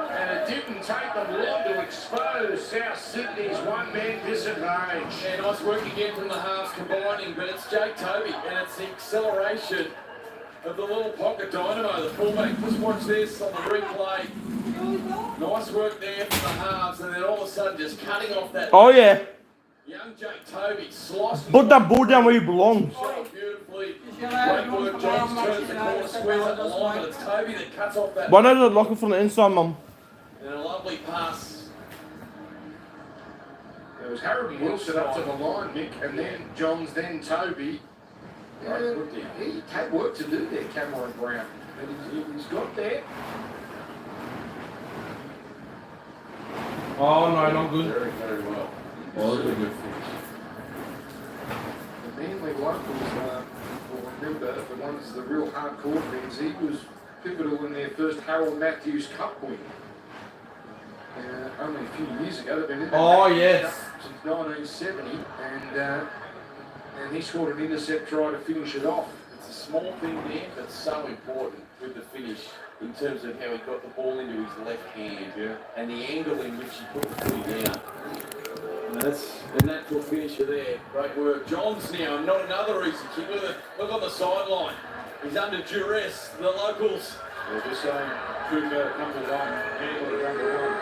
And it didn't take them long to expose South Sydney's one-man disadvantage. Yeah, nice work again from the halves combining, but it's Jake Toby and it's the acceleration of the little pocket dynamo, the fullback. Just watch this on the replay. Nice work there from the halves, and then all of a sudden just cutting off that. Oh yeah. Young Jake Toby slicing. Put that ball down where he belongs. So beautifully. Great work, Johns turns the corner, squares up the line, but it's Toby that cuts off that. Why don't they lock it from the inside, Mum? And a lovely pass. There was Harry Wilson up to the line, Mick, and then Johns, then Toby. He had work to do there, Cameron Brown. And he's got there. Oh no, not good. Very, very well. Oh, that's a good The Manly locals will remember the ones, the real hardcore fans. He was pivotal in their first Harold Matthews Cup win. Only a few years ago. They've been in Oh, that yes. Cup since 1970, and he scored an intercept try to finish it off. It's a small thing there, but so important with the finish in terms of how he got the ball into his left hand and the angle in which he put the footy down. And that's a natural finisher there. Great work. Johns now, not another easy kick. Look on the sideline. He's under duress. The locals. They're just saying, Cooper, number one, Handler, number one.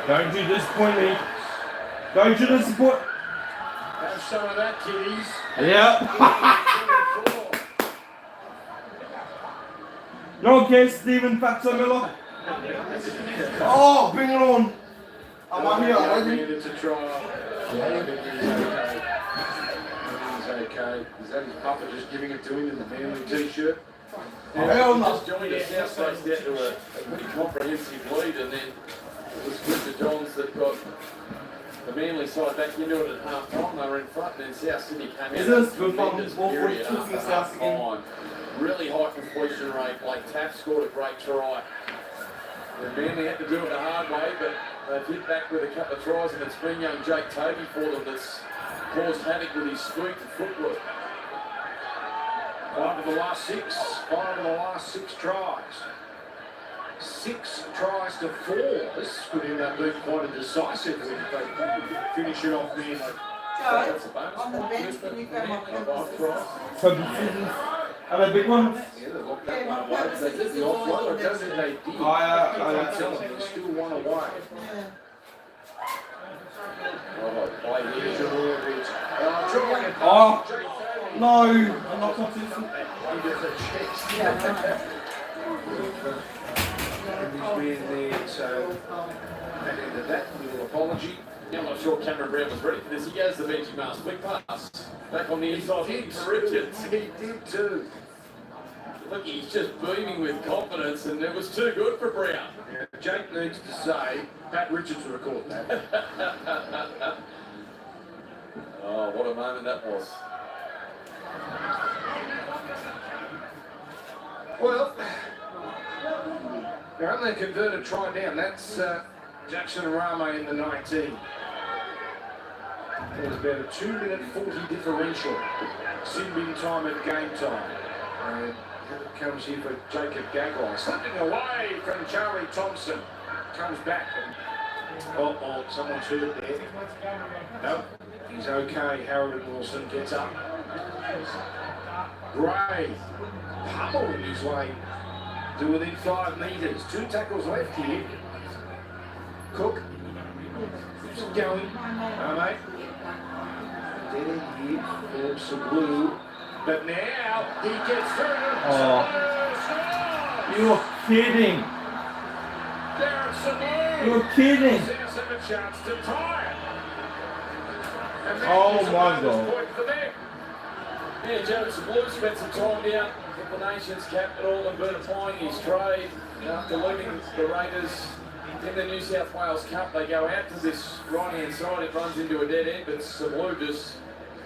Don't you disappoint me. Don't you disappoint. Have some of that, kiddies. Yeah. No case, Stephen Fatso Miller. Oh, bring it on. I'm here already. It's a try. Yeah. He's okay. Is that his papa just giving it to him in the Manly t-shirt? Hell no. Just joined us now, so he's down to a pretty comprehensive lead, and then It was Cooper Johns that got the Manly side back into it at half time. They were in front, and then South Sydney came out. Is this good fun? Tremendous period after half time. Really high completion rate. Blake Taft scored a great try. The Manly had to do it the hard way, but they've hit back with a couple of tries, and it's been young Jake Toby for them that's caused havoc with his speed and footwork. 5 of the last 6. 5 of the last 6 tries. 6 tries to 4. This could end up being quite a decisive one if they finish it off there. Joe, on the bench, can you grab my pencil? So the seasons are they big ones? Yeah, they looked that one away. They did the offload. I don't think they did. I tell them they still one away. Oh, no, I'm not consistent. There, so that ended that little apology. Yeah, I'm not sure Cameron Brown was ready for this. He goes to Benji Miles. Quick pass. Back on the inside. He did too. Look, he's just beaming with confidence, and it was too good for Brown. Yeah, Jake needs to say, Pat Richards will record that. Oh, what a moment that was. Well, they're only converted try down. That's Jackson Rama in the 19. There's about a 2-minute 40 differential. Sin bin time and game time. And comes here for Jacob Gagai. Slipping away from Charlie Thompson. Comes back. And, someone's hurt there. No, he's okay. Harold Wilson gets up. Gray pummeling his way to within 5 metres. 2 tackles left here. Cook. Keeps it going. No, mate. Dead end here for some blue. But now he gets through. You're kidding. You're kidding. Oh my God. Yeah, Jared Blue spent some time down at the nation's capital and been applying his trade after leaving the Raiders in the New South Wales Cup. They go out to this right-hand side, it runs into a dead end, but Blue just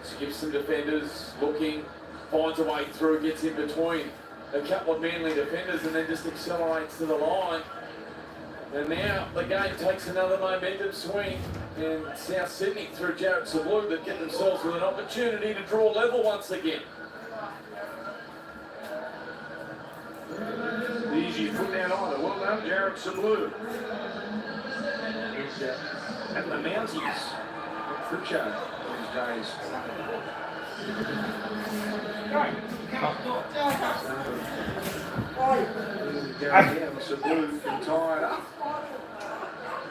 skips some defenders, looking, finds a way through, gets in between a couple of Manly defenders and then just accelerates to the line. And now the game takes another momentum swing, and South Sydney through Jarrett Sablu that get themselves with an opportunity to draw level once again. Easy put down either. Well done, Jarrett Sablu. And the Mounties. Pritchard these days. Down, Sablu from tied up.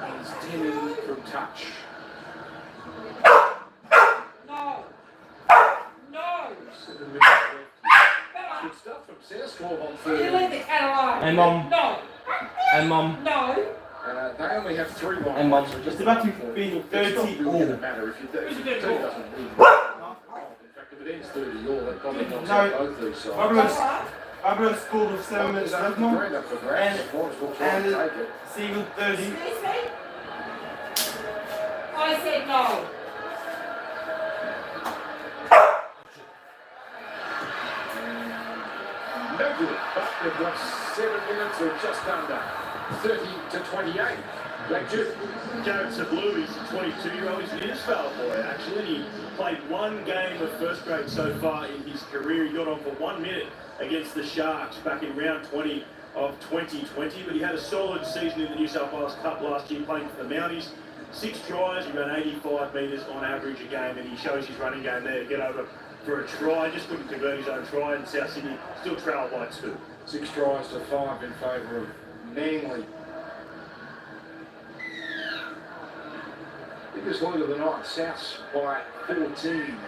He's 10 in from touch. No. No. Good stuff from South 12 on You 30. leave the cat alone. Hey, Mum. No. Hey, Mum. No. They only have 3 lines. Hey, Mum. It's about to be 30 all. It doesn't matter if you do. It doesn't move. In fact, if it ends 30 all, that probably knocks out both these sides. I've got a score with 7 minutes left, Mum. And see you 30. Excuse me? I said no. No good, but they've got 7 minutes or just under. 30 to 28. Black Duke. Jared Sablu is a 22-year-old. He's an Innisfail boy, actually. He played 1 game of first grade so far in his career. He got on for 1 minute against the Sharks back in round 20 of 2020. But he had a solid season in the New South Wales Cup last year playing for the Mounties. 6 tries, he ran 85 metres on average a game, and he shows his running game there to get over for a try. Just couldn't convert his own try, and South Sydney still trailed by 2. 6 tries to 5 in favour of Manly. Biggest lead of the night, Souths by 14.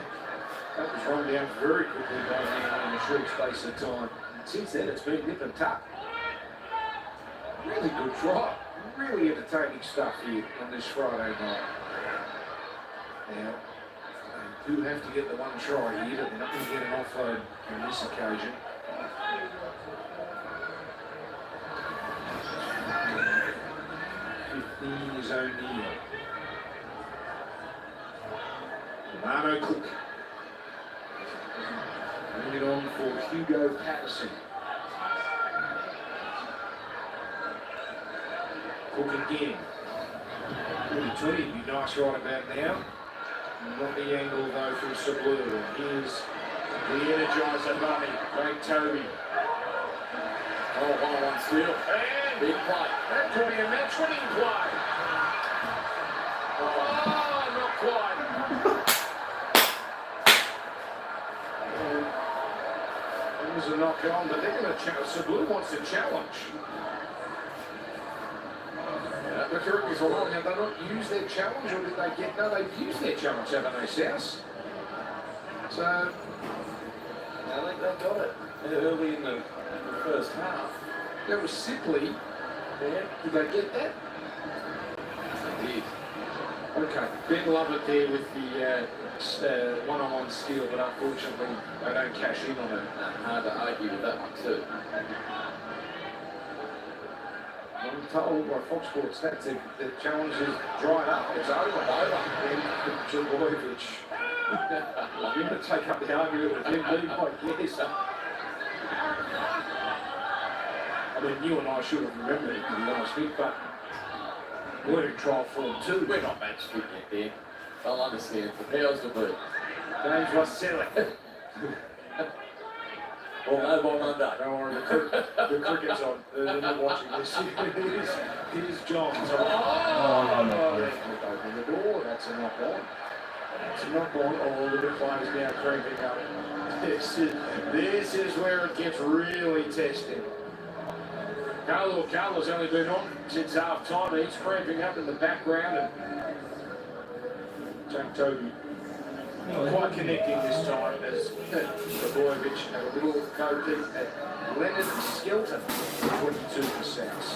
That was run down very quickly by Manly in a short space of time. Since then, it's been nip and tuck. Really good try. Really entertaining stuff here on this Friday night. Now, they do have to get the 1 try here, but they're not going to get an offload on this occasion. O'Neill. Romano Cook. Bring it on for Hugo Patterson. Cook again. 42, he'd be nice right about now. Not the angle though from Sablu. Here's the energizer bunny, Craig Toby. Oh, 1-on-1 steal. And big play. That could be a match-winning play. Oh, not quite. It was a knock on, but they're going to challenge. Sablu wants to challenge. The Kirk was along. Have they not used their challenge, or did they get? No, they've used their challenge, haven't they, South? So, I think they got it early in the first half. That was simply. Yeah. Did they get that? They did. Okay. Ben Lovett there with the one-on-one steal, but unfortunately they don't cash in on it. Hard to argue with that one too. I'm told by Fox Sports that the challenge is dried up. It's over. And Jabojevic. You're going to take up the argument with him, like, yes. I mean, you and I should have remembered it last week, but we're in trial form too. We're not match fit yet, Dan. They'll understand. The powers to be. James Wassili. Well, no, by Monday. Don't worry, the cricket's on. They're not watching this. Here's John. Open the door. That's a knock on. That's a knock on. All the players now creeping up. This is where it gets really testing. Carlo's only been on since half time. He's cramping up in the background. And Jack Toby not quite connecting this time as Trebojevic had a little go at Leonard Skelton, 22 for South.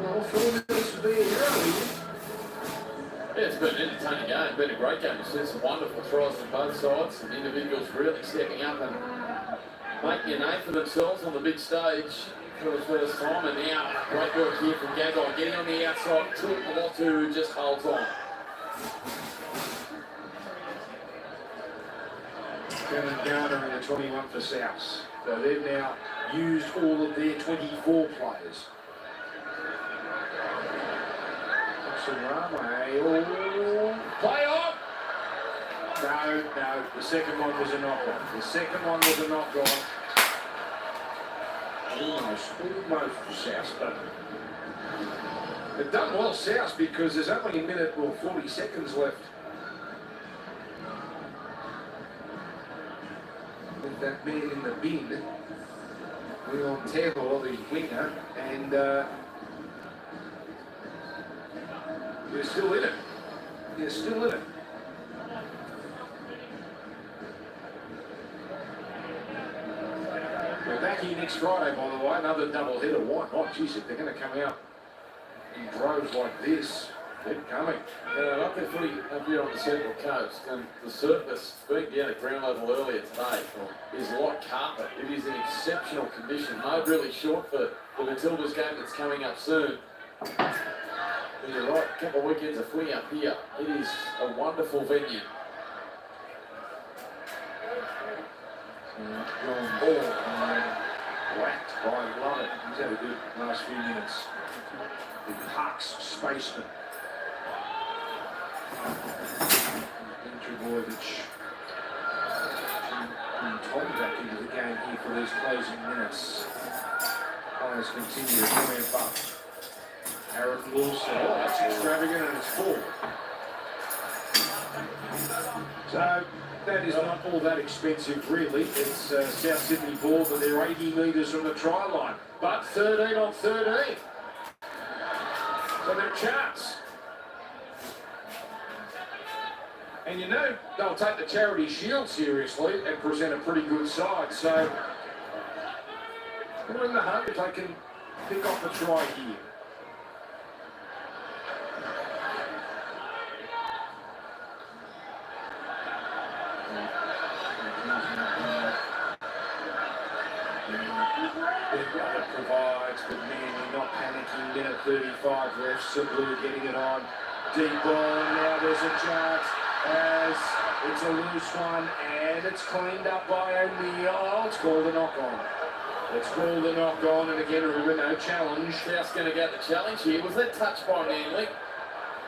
Well, 4 minutes to be a hero. Yeah, it's been an entertaining game. It's been a great game. We've seen some wonderful tries from both sides. Some individuals really stepping up and making a name for themselves on the big stage for the first time. And now, great work here from Gagai, getting on the outside, took a lot to just holds on. Kevin Garner in the 21 for South. So they've now used all of their 24 players. Play on! No, the second one was a knock-on. The second one was a knock-on. Almost for South, but they've done well, South, because there's only a minute or 40 seconds left. With that man in the bin, Leon Taylor, the winger, and they're still in it. They're still in it. We're back here next Friday, by the way. Another double header. Why not? Jeez, if they're going to come out in droves like this, they're coming. Yeah, like they're pretty up here on the Central Coast, and the surface, being down at ground level earlier today, is like carpet. It is in exceptional condition. Made really short for the Matildas game that's coming up soon. And you're right, a couple of weekends of footy up here. It is a wonderful venue. Long ball, whacked by Lovett. He's had a good last few minutes. The Hawks spaceman. Trebojevic and Tom back into the game here for these closing minutes. Players continue to ramp up. Aaron Wilson, that's extravagant and it's 4. So that is not all that expensive really. It's South Sydney ball, but they're 80 metres from the try line. But 13 on 13. So they're a chance. And you know, they'll take the Charity Shield seriously and present a pretty good side. So they're in the hunt if they can pick off the try here. Their brother provides, but Manly not panicking. Minute 35 left. Simply getting it on. Deep ball, and now there's a chance as it's a loose one, and it's cleaned up by O'Neill. It's called a knock-on. It's called a knock-on, and again, remember, no challenge. South's going to get the challenge here. Was that touched by Manly?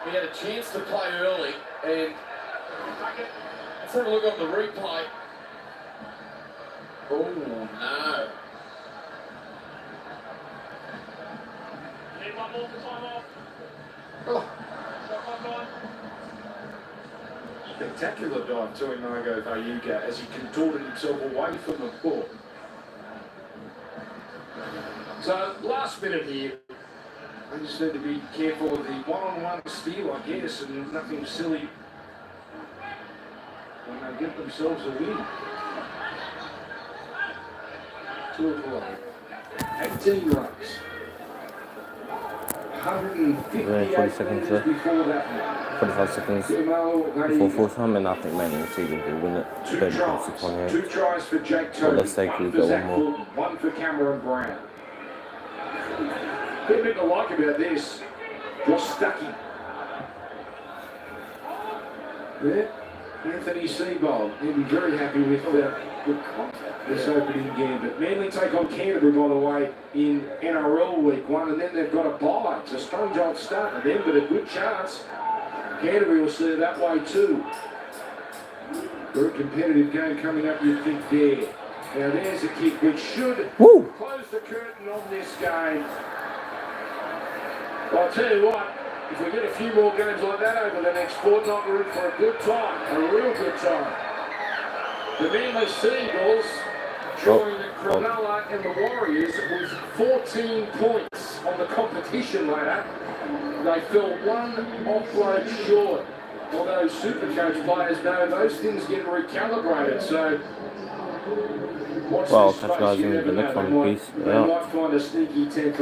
He had a chance to play early, and let's have a look on the replay. Oh, no. Need one more for time off. Oh. Shot one. Spectacular dive to Imago Vayuga as he contorted himself away from the ball. So, last minute here. They just need to be careful with the one-on-one steal, I guess, and nothing silly when they get themselves a win. 2 o'clock. 18 runs. 158 seconds minutes before that one. 45 seconds before full time, and I think Manly Seagulls will win it. 30-28. 2 tries for Jake But Toby, let's say we go one more. one for Cameron Brown. The bit I like about this, Josh Stuckey. Yeah, Anthony Seabold. He'll be very happy with this opening game. But Manly take on Canterbury, by the way, in NRL Week 1, and then they've got a bye. It's a strange old start for them, but a good chance. Canterbury will see it that way too. Very competitive game coming up, you'd think there. Now there's a kick which should close the curtain on this game. Well, I'll tell you what, if we get a few more games like that over the next fortnight, we're in for a good time, a real good time. The Manly Seagulls joined Cronulla and the Warriors with 14 points on the competition ladder. They fell 1 offload short. Although Supercoach players know those things get recalibrated, so watch Well, this catch space, guys you in never the next know. one. Peace They out. might find a sneaky 10th